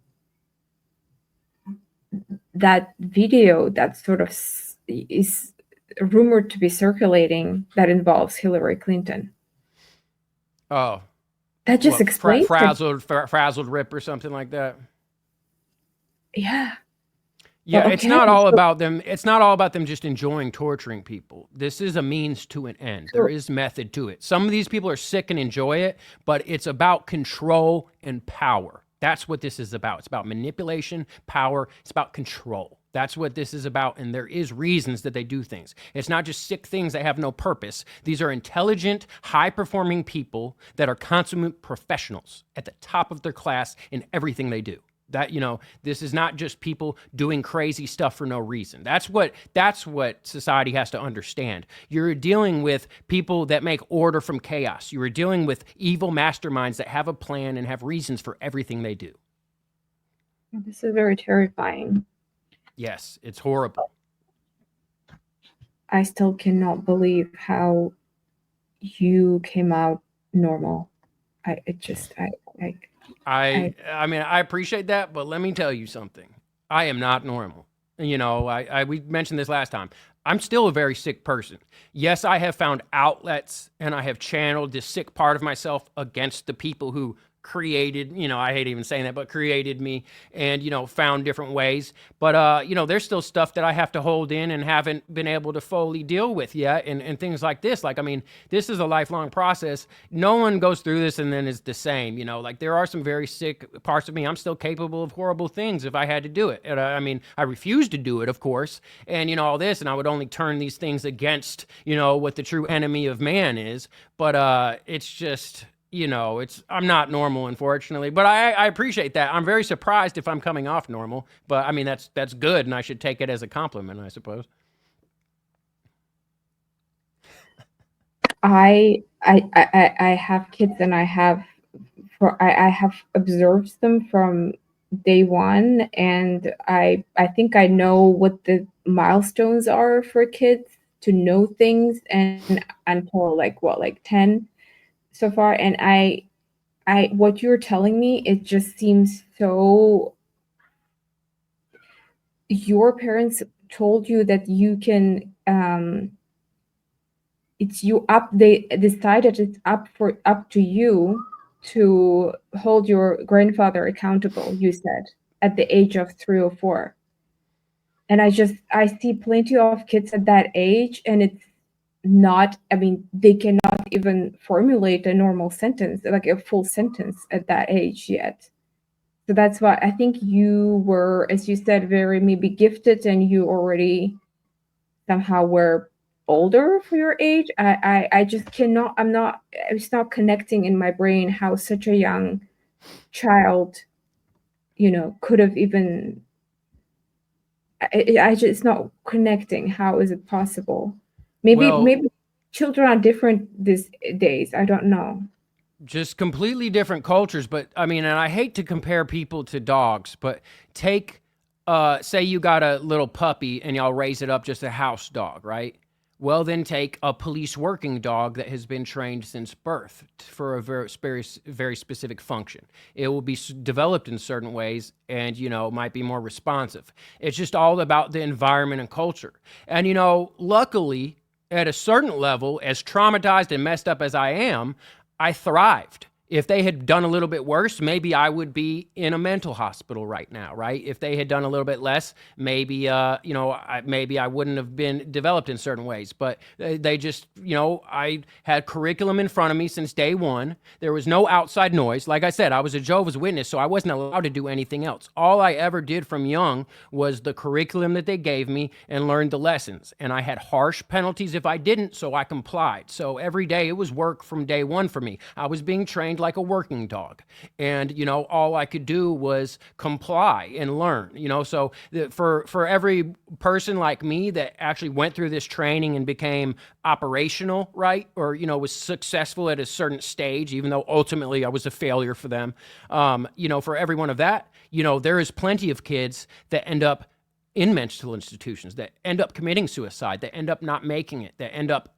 S1: that video that sort of is rumored to be circulating that involves Hillary Clinton.
S2: Oh.
S1: That just explains
S2: frazzled rip or something like that.
S1: Yeah.
S2: Yeah, it's not all about them. It's not all about them just enjoying torturing people. This is a means to an end. There is method to it. Some of these people are sick and enjoy it, but it's about control and power. That's what this is about. It's about manipulation, power. It's about control. That's what this is about, and there is reasons that they do things. It's not just sick things that have no purpose. These are intelligent, high-performing people that are consummate professionals at the top of their class in everything they do. That, this is not just people doing crazy stuff for no reason. That's what society has to understand. You're dealing with people that make order from chaos. You are dealing with evil masterminds that have a plan and have reasons for everything they do.
S1: This is very terrifying.
S2: Yes, it's horrible.
S1: I still cannot believe how you came out normal. I
S2: mean, I appreciate that, but let me tell you something. I am not normal. We mentioned this last time. I'm still a very sick person. Yes, I have found outlets, and I have channeled this sick part of myself against the people who created, I hate even saying that, but created me, and, found different ways. But, there's still stuff that I have to hold in and haven't been able to fully deal with yet, and things like this. Like, I mean, this is a lifelong process. No one goes through this and then is the same, like there are some very sick parts of me. I'm still capable of horrible things if I had to do it. And I refuse to do it, of course, and, all this, and I would only turn these things against, what the true enemy of man is. But it's just... I'm not normal, unfortunately, but I appreciate that. I'm very surprised if I'm coming off normal, but I mean, that's good, and I should take it as a compliment, I suppose.
S1: I have kids, and I have observed them from day one, and I think I know what the milestones are for kids to know things, and until like 10 so far. And I what you're telling me, it just seems so your parents told you that you can, it's you up, they decided it's up to you to hold your grandfather accountable, you said, at the age of 3 or 4. And I see plenty of kids at that age, and it's not, I mean, they cannot even formulate a normal sentence, like a full sentence at that age yet. So that's why I think you were, as you said, very maybe gifted, and you already somehow were older for your age. I just cannot, it's not connecting in my brain how such a young child, could have even, I just, it's not connecting. How is it possible?
S2: Well,
S1: Maybe children are different these days. I don't know.
S2: just completely different cultures. But I mean, and I hate to compare people to dogs, but take, say you got a little puppy and y'all raise it up just a house dog, right? Well, then take a police working dog that has been trained since birth for a very specific function. It will be developed in certain ways and, might be more responsive. It's just all about the environment and culture. And, luckily, at a certain level, as traumatized and messed up as I am, I thrived. If they had done a little bit worse, maybe I would be in a mental hospital right now, right? If they had done a little bit less, maybe, maybe I wouldn't have been developed in certain ways. But they just, I had curriculum in front of me since day one. There was no outside noise. Like I said, I was a Jehovah's Witness, so I wasn't allowed to do anything else. All I ever did from young was the curriculum that they gave me and learned the lessons. And I had harsh penalties if I didn't, so I complied. So every day it was work from day one for me. I was being trained like a working dog, and all I could do was comply and learn. So for every person like me that actually went through this training and became operational, right, or was successful at a certain stage, even though ultimately I was a failure for them, for every one of that, there is plenty of kids that end up in mental institutions, that end up committing suicide, that end up not making it, that end up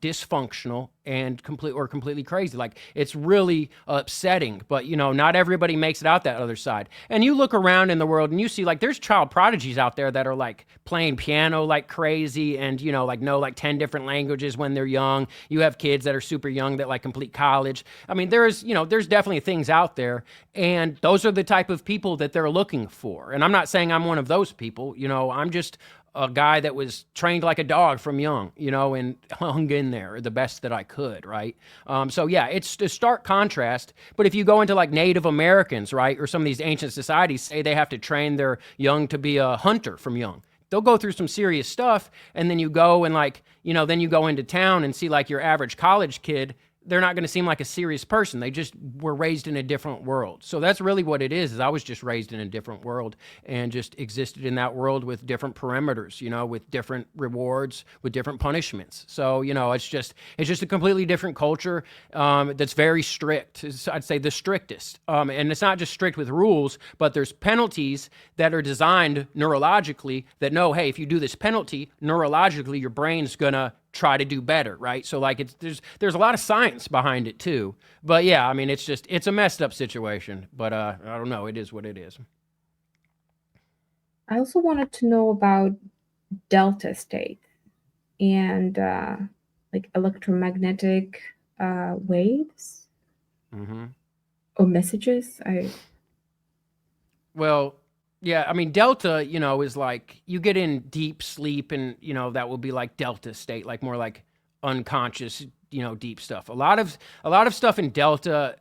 S2: dysfunctional and completely crazy. Like, it's really upsetting, but not everybody makes it out that other side. And you look around in the world and you see, like, there's child prodigies out there that are like playing piano like crazy and know like 10 different languages when they're young. You have kids that are super young that like complete college. I mean, there's definitely things out there, and those are the type of people that they're looking for. And I'm not saying I'm one of those people. I'm just a guy that was trained like a dog from young, and hung in there the best that I could, right? So yeah, it's a stark contrast. But if you go into like Native Americans, right, or some of these ancient societies, say they have to train their young to be a hunter from young, they'll go through some serious stuff. And then you go and then you go into town and see like your average college kid. They're not going to seem like a serious person. They just were raised in a different world. So that's really what it is I was just raised in a different world and just existed in that world with different perimeters, with different rewards, with different punishments. So, it's just a completely different culture that's very strict. I'd say the strictest. And it's not just strict with rules, but there's penalties that are designed neurologically that know, hey, if you do this penalty, neurologically, your brain's going to try to do better, right? So like there's a lot of science behind it too. But yeah, I mean, it's a messed up situation, but I don't know, it is what it is.
S1: I also wanted to know about delta state and like electromagnetic waves or messages.
S2: Well, yeah, I mean, delta, is like you get in deep sleep and, that will be like delta state, like more like unconscious, deep stuff. A lot of stuff in delta,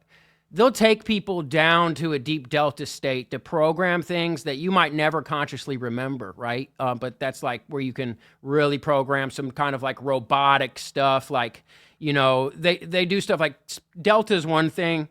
S2: they'll take people down to a deep delta state to program things that you might never consciously remember, right? But that's like where you can really program some kind of like robotic stuff. Like, they do stuff like delta is one thing.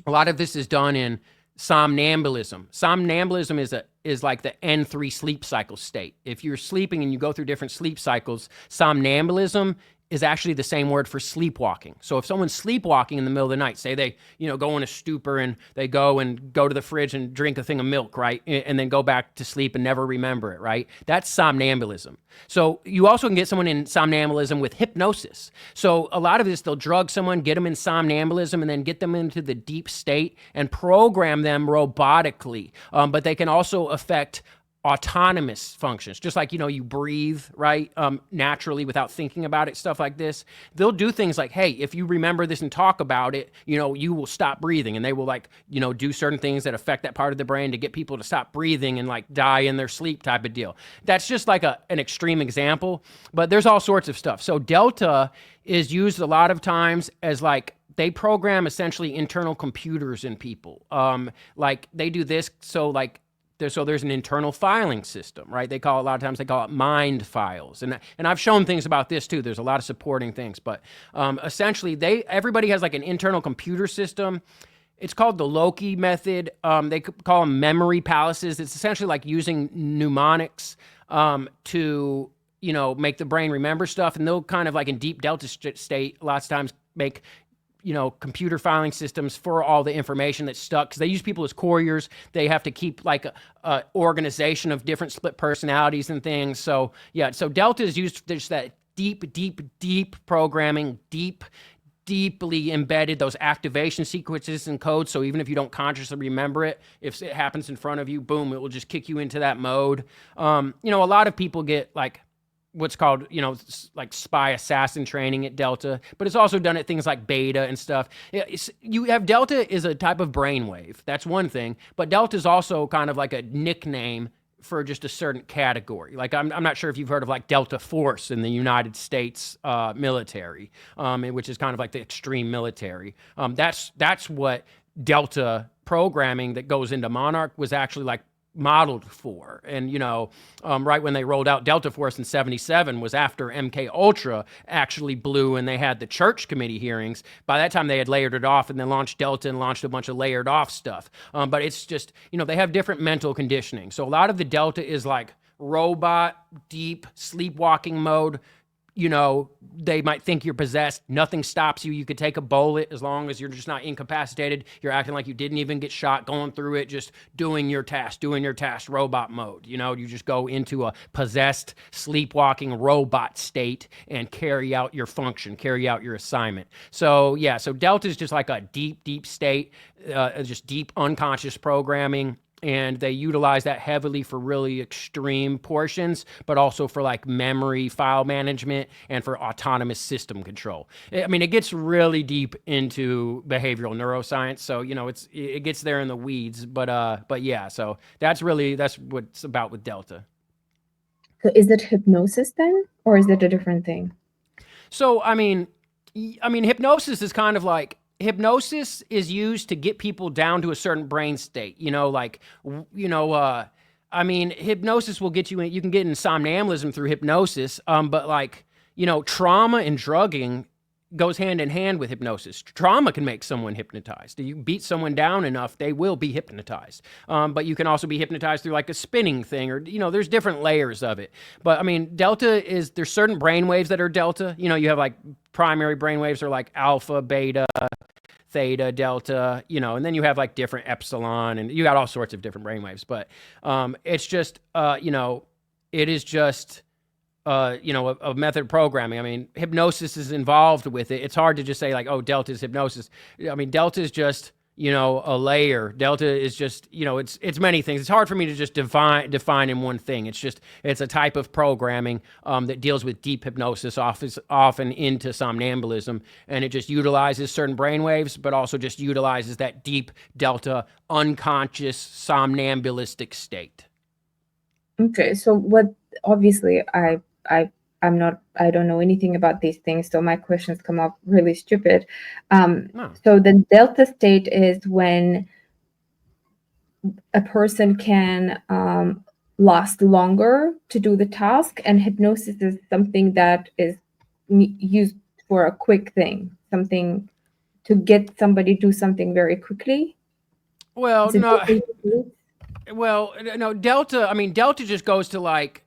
S2: A lot of this is done in somnambulism. Somnambulism is like the N3 sleep cycle state. If you're sleeping and you go through different sleep cycles, somnambulism is actually the same word for sleepwalking. So if someone's sleepwalking in the middle of the night, say they, go in a stupor and they go to the fridge and drink a thing of milk, right? And then go back to sleep and never remember it, right? That's somnambulism. So you also can get someone in somnambulism with hypnosis. So a lot of this, they'll drug someone, get them in somnambulism, and then get them into the deep state and program them robotically. But they can also affect autonomous functions, just like, you breathe, right? Naturally without thinking about it, stuff like this. They'll do things like, hey, if you remember this and talk about it, you will stop breathing. And they will like, do certain things that affect that part of the brain to get people to stop breathing and like die in their sleep type of deal. That's just like an extreme example, but there's all sorts of stuff. So Delta is used a lot of times as like, they program essentially internal computers in people. Like they do this. So there's an internal filing system, right? A lot of times they call it mind files. And I've shown things about this too. There's a lot of supporting things, but essentially everybody has like an internal computer system. It's called the Loki method. They call them memory palaces. It's essentially like using mnemonics to, make the brain remember stuff. And they'll kind of like in deep delta state, lots of times make computer filing systems for all the information that's stuck, because they use people as couriers. They have to keep like a organization of different split personalities and things. So so Delta is used. There's that deep programming, deeply embedded, those activation sequences and codes. So even if you don't consciously remember it, if it happens in front of you, boom, it will just kick you into that mode. A lot of people get like what's called, like spy assassin training at Delta, but it's also done at things like Beta and stuff. You have Delta is a type of brainwave. That's one thing, but Delta is also kind of like a nickname for just a certain category. Like I'm not sure if you've heard of like Delta Force in the United States military, which is kind of like the extreme military. That's what Delta programming that goes into Monarch was actually like modeled for. And right when they rolled out Delta Force in 77 was after MK Ultra actually blew and they had the church committee hearings. By that time they had layered it off and then launched Delta and launched a bunch of layered off stuff. But it's just, they have different mental conditioning. So a lot of the Delta is like robot, deep sleepwalking mode. They might think you're possessed. Nothing stops you. You could take a bullet as long as you're just not incapacitated. You're acting like you didn't even get shot, going through it, just doing your task, robot mode. You just go into a possessed, sleepwalking robot state and carry out your function, carry out your assignment. So Delta is just like a deep state, just deep unconscious programming. And they utilize that heavily for really extreme portions, but also for like memory file management and for autonomous system control. I mean, it gets really deep into behavioral neuroscience. So, it gets there in the weeds, but yeah, so that's what's about with Delta.
S1: So is it hypnosis then, or is it a different thing?
S2: So, I mean, hypnosis is kind of like, hypnosis is used to get people down to a certain brain state. Hypnosis will get you in, you can get in somnambulism through hypnosis. But like, trauma and drugging goes hand in hand with hypnosis. Trauma can make someone hypnotized. You beat someone down enough, they will be hypnotized. But you can also be hypnotized through like a spinning thing, or, there's different layers of it. But I mean, Delta there's certain brain waves that are Delta. You have like primary brain waves are like alpha, beta, theta, delta, and then you have like different epsilon, and you got all sorts of different brainwaves. But it's just, it is just, a method of programming. I mean, hypnosis is involved with it. It's hard to just say like, oh, Delta is hypnosis. I mean, Delta is just, a layer. Delta is just, it's many things. It's hard for me to just define in one thing. It's a type of programming that deals with deep hypnosis, often into somnambulism, and it just utilizes certain brainwaves, but also just utilizes that deep Delta unconscious somnambulistic state.
S1: Okay, so what? Obviously, I don't know anything about these things, so my questions come up really stupid.
S2: No.
S1: So the Delta state is when a person can last longer to do the task, and hypnosis is something that is used for a quick thing, something to get somebody do something very quickly.
S2: Well,
S1: Is it
S2: no.
S1: different techniques?
S2: Well, no, Delta, I mean, Delta just goes to like,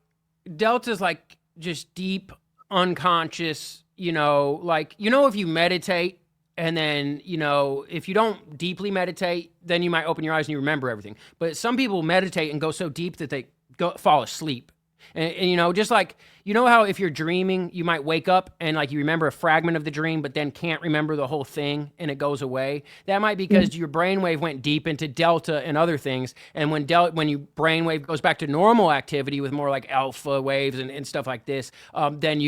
S2: Delta's like just deep unconscious, like, if you meditate and then, if you don't deeply meditate, then you might open your eyes and you remember everything. But some people meditate and go so deep that they fall asleep. And just like, you know how if you're dreaming, you might wake up and like you remember a fragment of the dream, but then can't remember the whole thing and it goes away? That might be because your brainwave went deep into delta and other things. And when you brainwave goes back to normal activity with more like alpha waves and stuff like this, then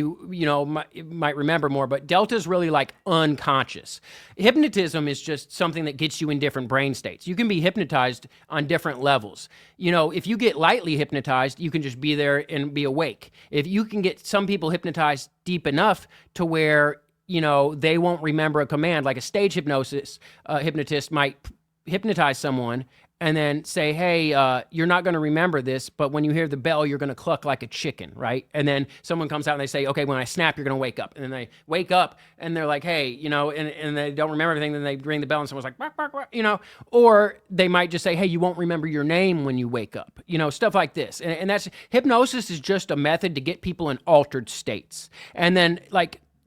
S2: might remember more. But delta is really like unconscious. Hypnotism is just something that gets you in different brain states. You can be hypnotized on different levels. If you get lightly hypnotized, you can just be there and be awake. If you can get some people hypnotized deep enough to where, they won't remember a command, like a stage hypnotist might hypnotize someone and then say, hey, you're not going to remember this, but when you hear the bell, you're going to cluck like a chicken, right? And then someone comes out and they say, okay, when I snap, you're going to wake up. And then they wake up and they're like, hey, and they don't remember everything. Then they ring the bell and someone's like, bark, bark, bark, or they might just say, hey, you won't remember your name when you wake up, stuff like this. And that's, hypnosis is just a method to get people in altered states. And then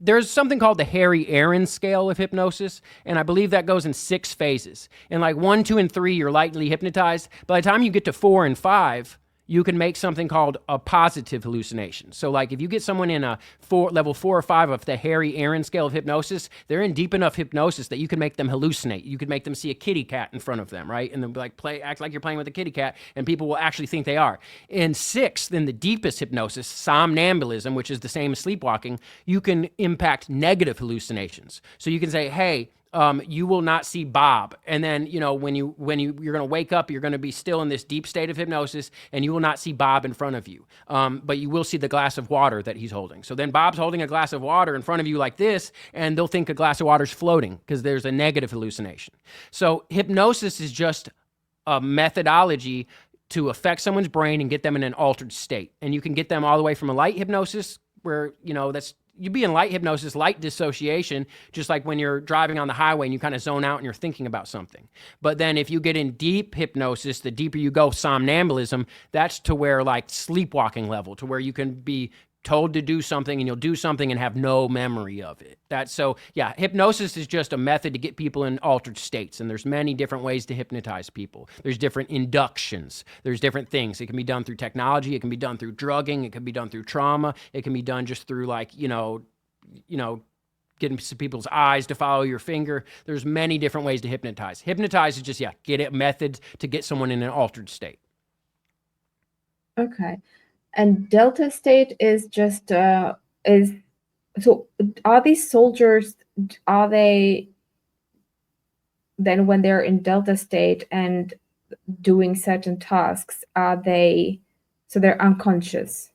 S2: there's something called the Harry Aaron scale of hypnosis, and I believe that goes in 6 phases. In 1, 2, and 3, you're lightly hypnotized. By the time you get to 4 and 5, you can make something called a positive hallucination. So if you get someone in a level 4 or 5 of the Harry Aaron scale of hypnosis, they're in deep enough hypnosis that you can make them hallucinate. You could make them see a kitty cat in front of them, right? And they'll act like you're playing with a kitty cat, and people will actually think they are. In 6, then the deepest hypnosis, somnambulism, which is the same as sleepwalking, you can impact negative hallucinations. So you can say, hey, you will not see Bob. And then, when you're going to wake up, you're going to be still in this deep state of hypnosis and you will not see Bob in front of you. But you will see the glass of water that he's holding. So then Bob's holding a glass of water in front of you like this, and they'll think a glass of water's floating because there's a negative hallucination. So hypnosis is just a methodology to affect someone's brain and get them in an altered state. And you can get them all the way from a light hypnosis where, you'd be in light hypnosis, light dissociation, just like when you're driving on the highway and you kind of zone out and you're thinking about something. But then if you get in deep hypnosis, the deeper you go, somnambulism, that's to where sleepwalking level, to where you can be told to do something and you'll do something and have no memory of it. Hypnosis is just a method to get people in altered states. And there's many different ways to hypnotize people. There's different inductions. There's different things. It can be done through technology. It can be done through drugging. It can be done through trauma. It can be done just through getting people's eyes to follow your finger. There's many different ways to hypnotize. Hypnotize is just, get a method to get someone in an altered state.
S1: Okay. And delta state is just so are these soldiers, are they then when they're in delta state and doing certain tasks, they're unconscious?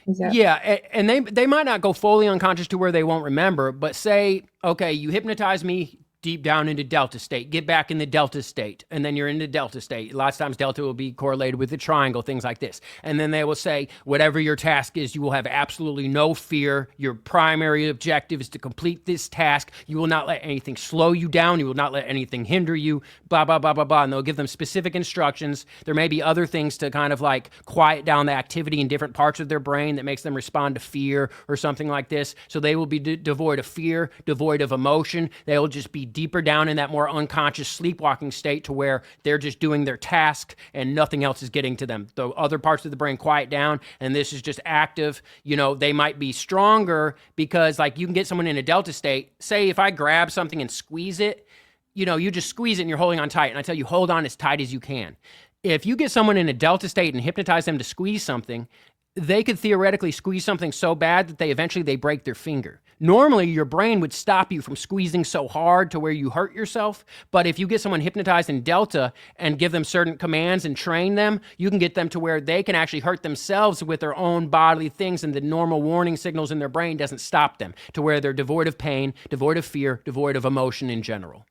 S2: And they might not go fully unconscious to where they won't remember, but say, okay, you hypnotize me deep down into delta state, get back in the delta state, and then you're in the delta state. Lots of times delta will be correlated with the triangle, things like this. And then they will say, whatever your task is, you will have absolutely no fear. Your primary objective is to complete this task. You will not let anything slow you down. You will not let anything hinder you, blah, blah, blah, blah, blah. And they'll give them specific instructions. There may be other things to kind of quiet down the activity in different parts of their brain that makes them respond to fear or something like this. So they will be devoid of fear, devoid of emotion. They will just be deeper down in that more unconscious sleepwalking state to where they're just doing their task and nothing else is getting to them. The other parts of the brain quiet down and this is just active. They might be stronger because you can get someone in a delta state. Say if I grab something and squeeze it, you just squeeze it and you're holding on tight. And I tell you, hold on as tight as you can. If you get someone in a delta state and hypnotize them to squeeze something, they could theoretically squeeze something so bad that they eventually break their finger. Normally, your brain would stop you from squeezing so hard to where you hurt yourself. But if you get someone hypnotized in delta and give them certain commands and train them, you can get them to where they can actually hurt themselves with their own bodily things, and the normal warning signals in their brain doesn't stop them, to where they're devoid of pain, devoid of fear, devoid of emotion in general.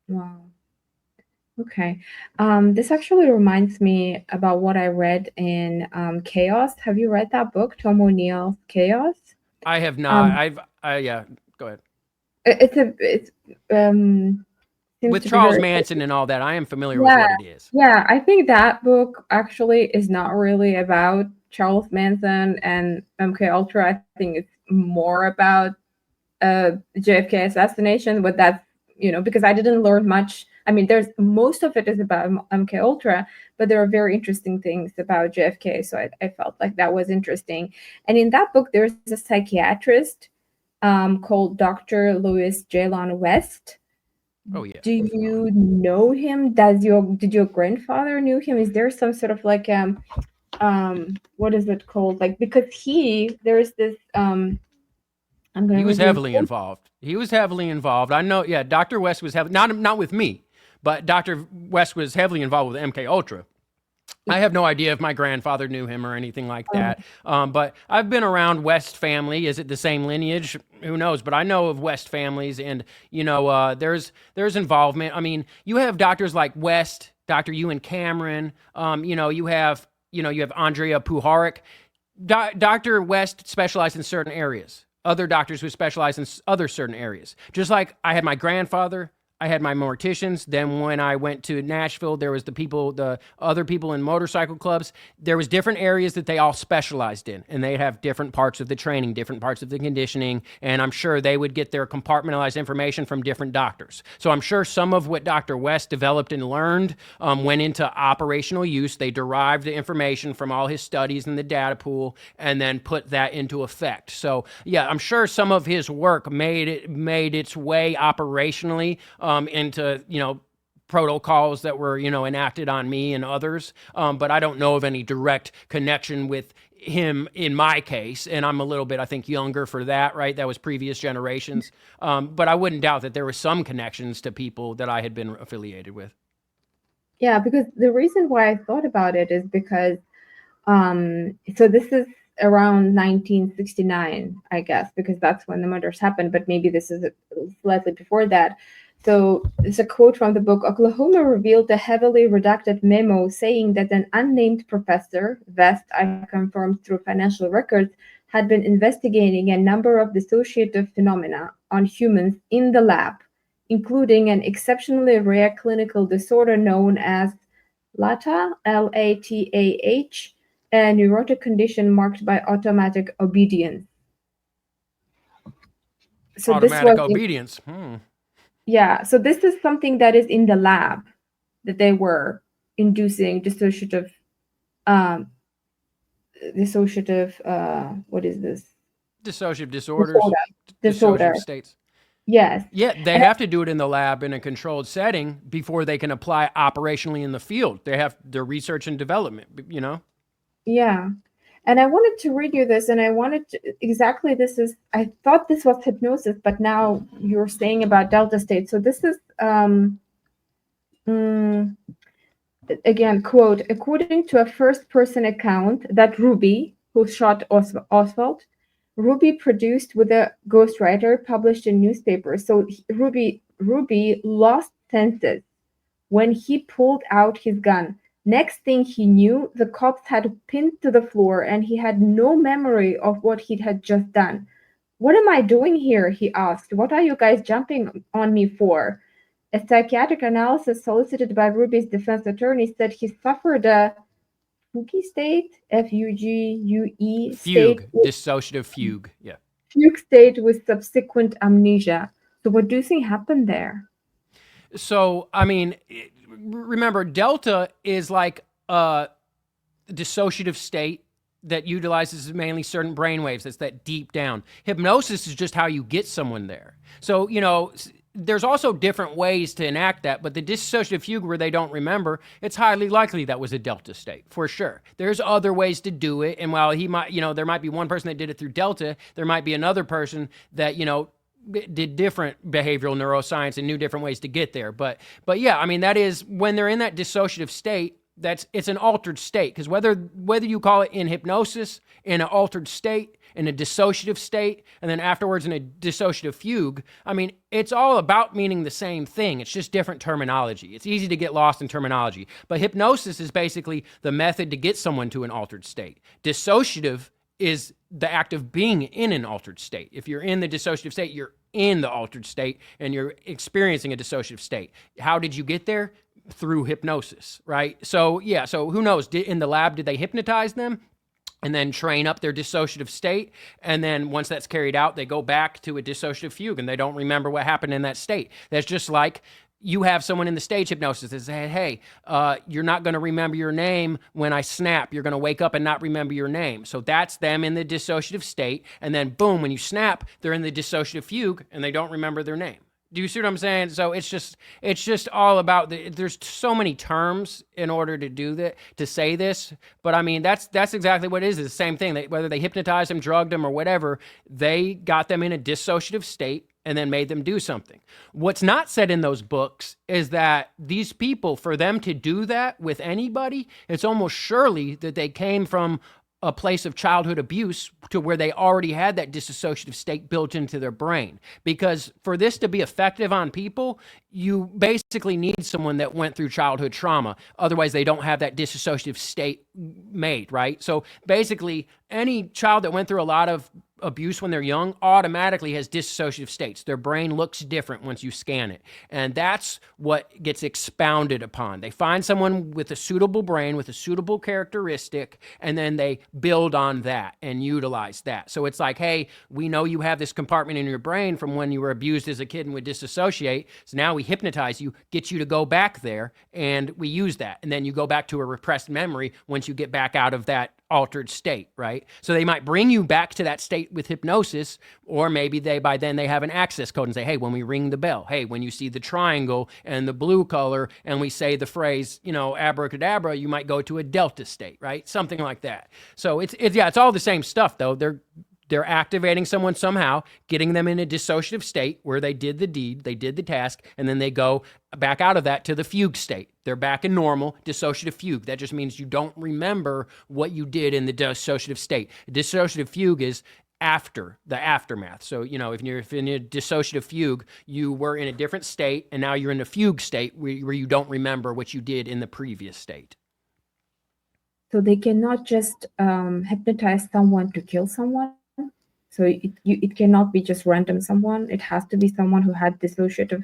S1: Wow. Okay. This actually reminds me about what I read in Chaos. Have you read that book, Tom O'Neill's Chaos?
S2: I have not. Yeah, go ahead.
S1: It's
S2: with Charles Manson and all that. I am familiar with what it is.
S1: Yeah, I think that book actually is not really about Charles Manson and MK Ultra. I think it's more about JFK assassination, but that's, because I didn't learn much I mean, there's most of it is about MK Ultra, but there are very interesting things about JFK. So I felt like that was interesting. And in that book, there's a psychiatrist called Dr. Louis Jalon West.
S2: Oh yeah.
S1: Do you know him? Did your grandfather knew him? Is there some sort of like what is it called? Like, because there's this I'm gonna
S2: He was
S1: read the
S2: heavily involved. He was heavily involved. I know. Yeah, Dr. West was heavily, not with me, but Dr. West was heavily involved with MK Ultra. I have no idea if my grandfather knew him or anything like that. But I've been around West family. Is it the same lineage? Who knows? But I know of West families, and there's involvement. I mean, you have doctors like West, Dr. Ewan Cameron. You have Andrea Puharich. Dr. West specialized in certain areas. Other doctors who specialize in other certain areas. Just like I had my grandfather, I had my morticians. Then when I went to Nashville, there was the other people in motorcycle clubs. There was different areas that they all specialized in, and they'd have different parts of the training, different parts of the conditioning, and I'm sure they would get their compartmentalized information from different doctors. So I'm sure some of what Dr. West developed and learned went into operational use. They derived the information from all his studies in the data pool and then put that into effect. So yeah, I'm sure some of his work made its way operationally into protocols that were enacted on me and others, but I don't know of any direct connection with him in my case, and I'm a little bit, I think, younger for that, right? That was previous generations, but I wouldn't doubt that there were some connections to people that I had been affiliated with.
S1: Yeah, because the reason why I thought about it is because so this is around 1969, I guess, because that's when the murders happened, but maybe this is slightly before that. So it's a quote from the book. Oklahoma revealed a heavily redacted memo saying that an unnamed professor, West, I confirmed through financial records, had been investigating a number of dissociative phenomena on humans in the lab, including an exceptionally rare clinical disorder known as LATAH, LATAH, a neurotic condition marked by automatic obedience. So
S2: automatic obedience.
S1: Yeah, so this is something that is in the lab that they were inducing dissociative, what is this?
S2: Dissociative disorders.
S1: Disorder.
S2: Dissociative states.
S1: Yes.
S2: Yeah, they have to do it in the lab in a controlled setting before they can apply operationally in the field. They have their research and development,
S1: Yeah. And I wanted to read you this, and I thought this was hypnosis, but now you're saying about delta state. So this is, again, quote, according to a first-person account that Ruby, who shot Oswald, Ruby produced with a ghostwriter published in newspapers. So Ruby lost senses when he pulled out his gun. Next thing he knew, the cops had pinned to the floor and he had no memory of what he had just done. What am I doing here? He asked. What are you guys jumping on me for? A psychiatric analysis solicited by Ruby's defense attorney said he suffered a fugue state, F-U-G-U-E
S2: fugue,
S1: state.
S2: Dissociative fugue, yeah.
S1: Fugue state with subsequent amnesia. So what do you think happened there?
S2: So, I mean, remember, delta is like a dissociative state that utilizes mainly certain brainwaves. That's that deep down. Hypnosis is just how you get someone there. So, there's also different ways to enact that, but the dissociative fugue where they don't remember, it's highly likely that was a delta state, for sure. There's other ways to do it, and while he might, there might be one person that did it through delta, there might be another person that, did different behavioral neuroscience and knew different ways to get there. But yeah, I mean, that is when they're in that dissociative state, it's an altered state, because whether you call it in hypnosis, in an altered state, in a dissociative state, and then afterwards in a dissociative fugue, I mean, it's all about meaning the same thing. It's just different terminology. It's easy to get lost in terminology. But hypnosis is basically the method to get someone to an altered state. Dissociative is the act of being in an altered state. If you're in the dissociative state, you're in the altered state and you're experiencing a dissociative state. How did you get there? Through hypnosis, right? So yeah, so who knows? In the lab, did they hypnotize them and then train up their dissociative state? And then once that's carried out, they go back to a dissociative fugue and they don't remember what happened in that state. That's just like you have someone in the stage hypnosis that says, hey, you're not going to remember your name when I snap. You're going to wake up and not remember your name. So that's them in the dissociative state. And then boom, when you snap, they're in the dissociative fugue and they don't remember their name. Do you see what I'm saying? So it's just all about there's so many terms in order to do that, to say this. But I mean, that's exactly what it is. It's the same thing. Whether they hypnotized them, drugged them, or whatever, they got them in a dissociative state and then made them do something. What's not said in those books is that these people, for them to do that with anybody, it's almost surely that they came from a place of childhood abuse to where they already had that dissociative state built into their brain. Because for this to be effective on people, you basically need someone that went through childhood trauma. Otherwise, they don't have that dissociative state made, right? So basically, any child that went through a lot of abuse when they're young automatically has dissociative states. Their brain looks different once you scan it. And that's what gets expounded upon. They find someone with a suitable brain, with a suitable characteristic, and then they build on that and utilize that. So it's like, hey, we know you have this compartment in your brain from when you were abused as a kid and would dissociate. So now we hypnotize you, get you to go back there, and we use that. And then you go back to a repressed memory once you get back out of that altered state, right? So they might bring you back to that state with hypnosis, or maybe by then they have an access code and say, hey, when we ring the bell, hey, when you see the triangle and the blue color and we say the phrase, abracadabra, you might go to a delta state, right? Something like that. So it's all the same stuff though. They're activating someone somehow, getting them in a dissociative state where they did the deed, they did the task, and then they go back out of that to the fugue state. They're back in normal dissociative fugue. That just means you don't remember what you did in the dissociative state. Dissociative fugue is after the aftermath. So, if you're in a dissociative fugue, you were in a different state, and now you're in a fugue state where you don't remember what you did in the previous state.
S1: So they cannot just hypnotize someone to kill someone. So it cannot be just random someone. It has to be someone who had dissociative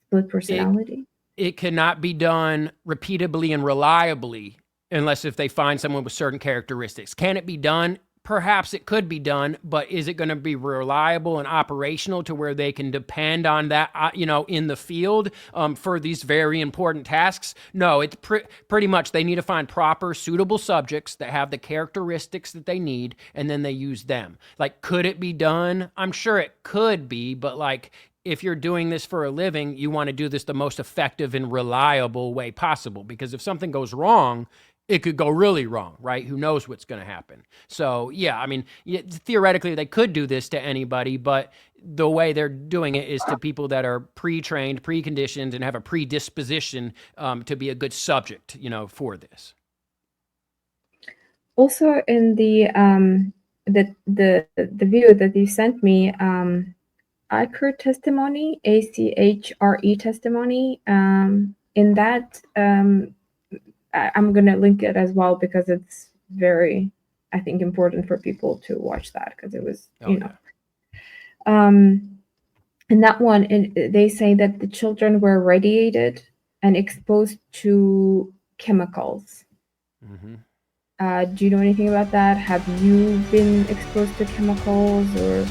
S1: split personality.
S2: It cannot be done repeatably and reliably unless if they find someone with certain characteristics. Can it be done? Perhaps it could be done, but is it going to be reliable and operational to where they can depend on that, in the field for these very important tasks? No, it's pretty much they need to find proper, suitable subjects that have the characteristics that they need, and then they use them. Like, could it be done? I'm sure it could be, but if you're doing this for a living, you want to do this the most effective and reliable way possible, because if something goes wrong, it could go really wrong, right? Who knows what's going to happen? So, yeah, I mean, theoretically, they could do this to anybody, but the way they're doing it is to people that are pre-trained, preconditioned, and have a predisposition to be a good subject, for this.
S1: Also, in the video that you sent me, ACHRE testimony, ACHRE testimony, in that, I'm going to link it as well because it's very, I think, important for people to watch that because it was, in that one, they say that the children were radiated and exposed to chemicals. Mm-hmm. Do you know anything about that? Have you been exposed to chemicals or?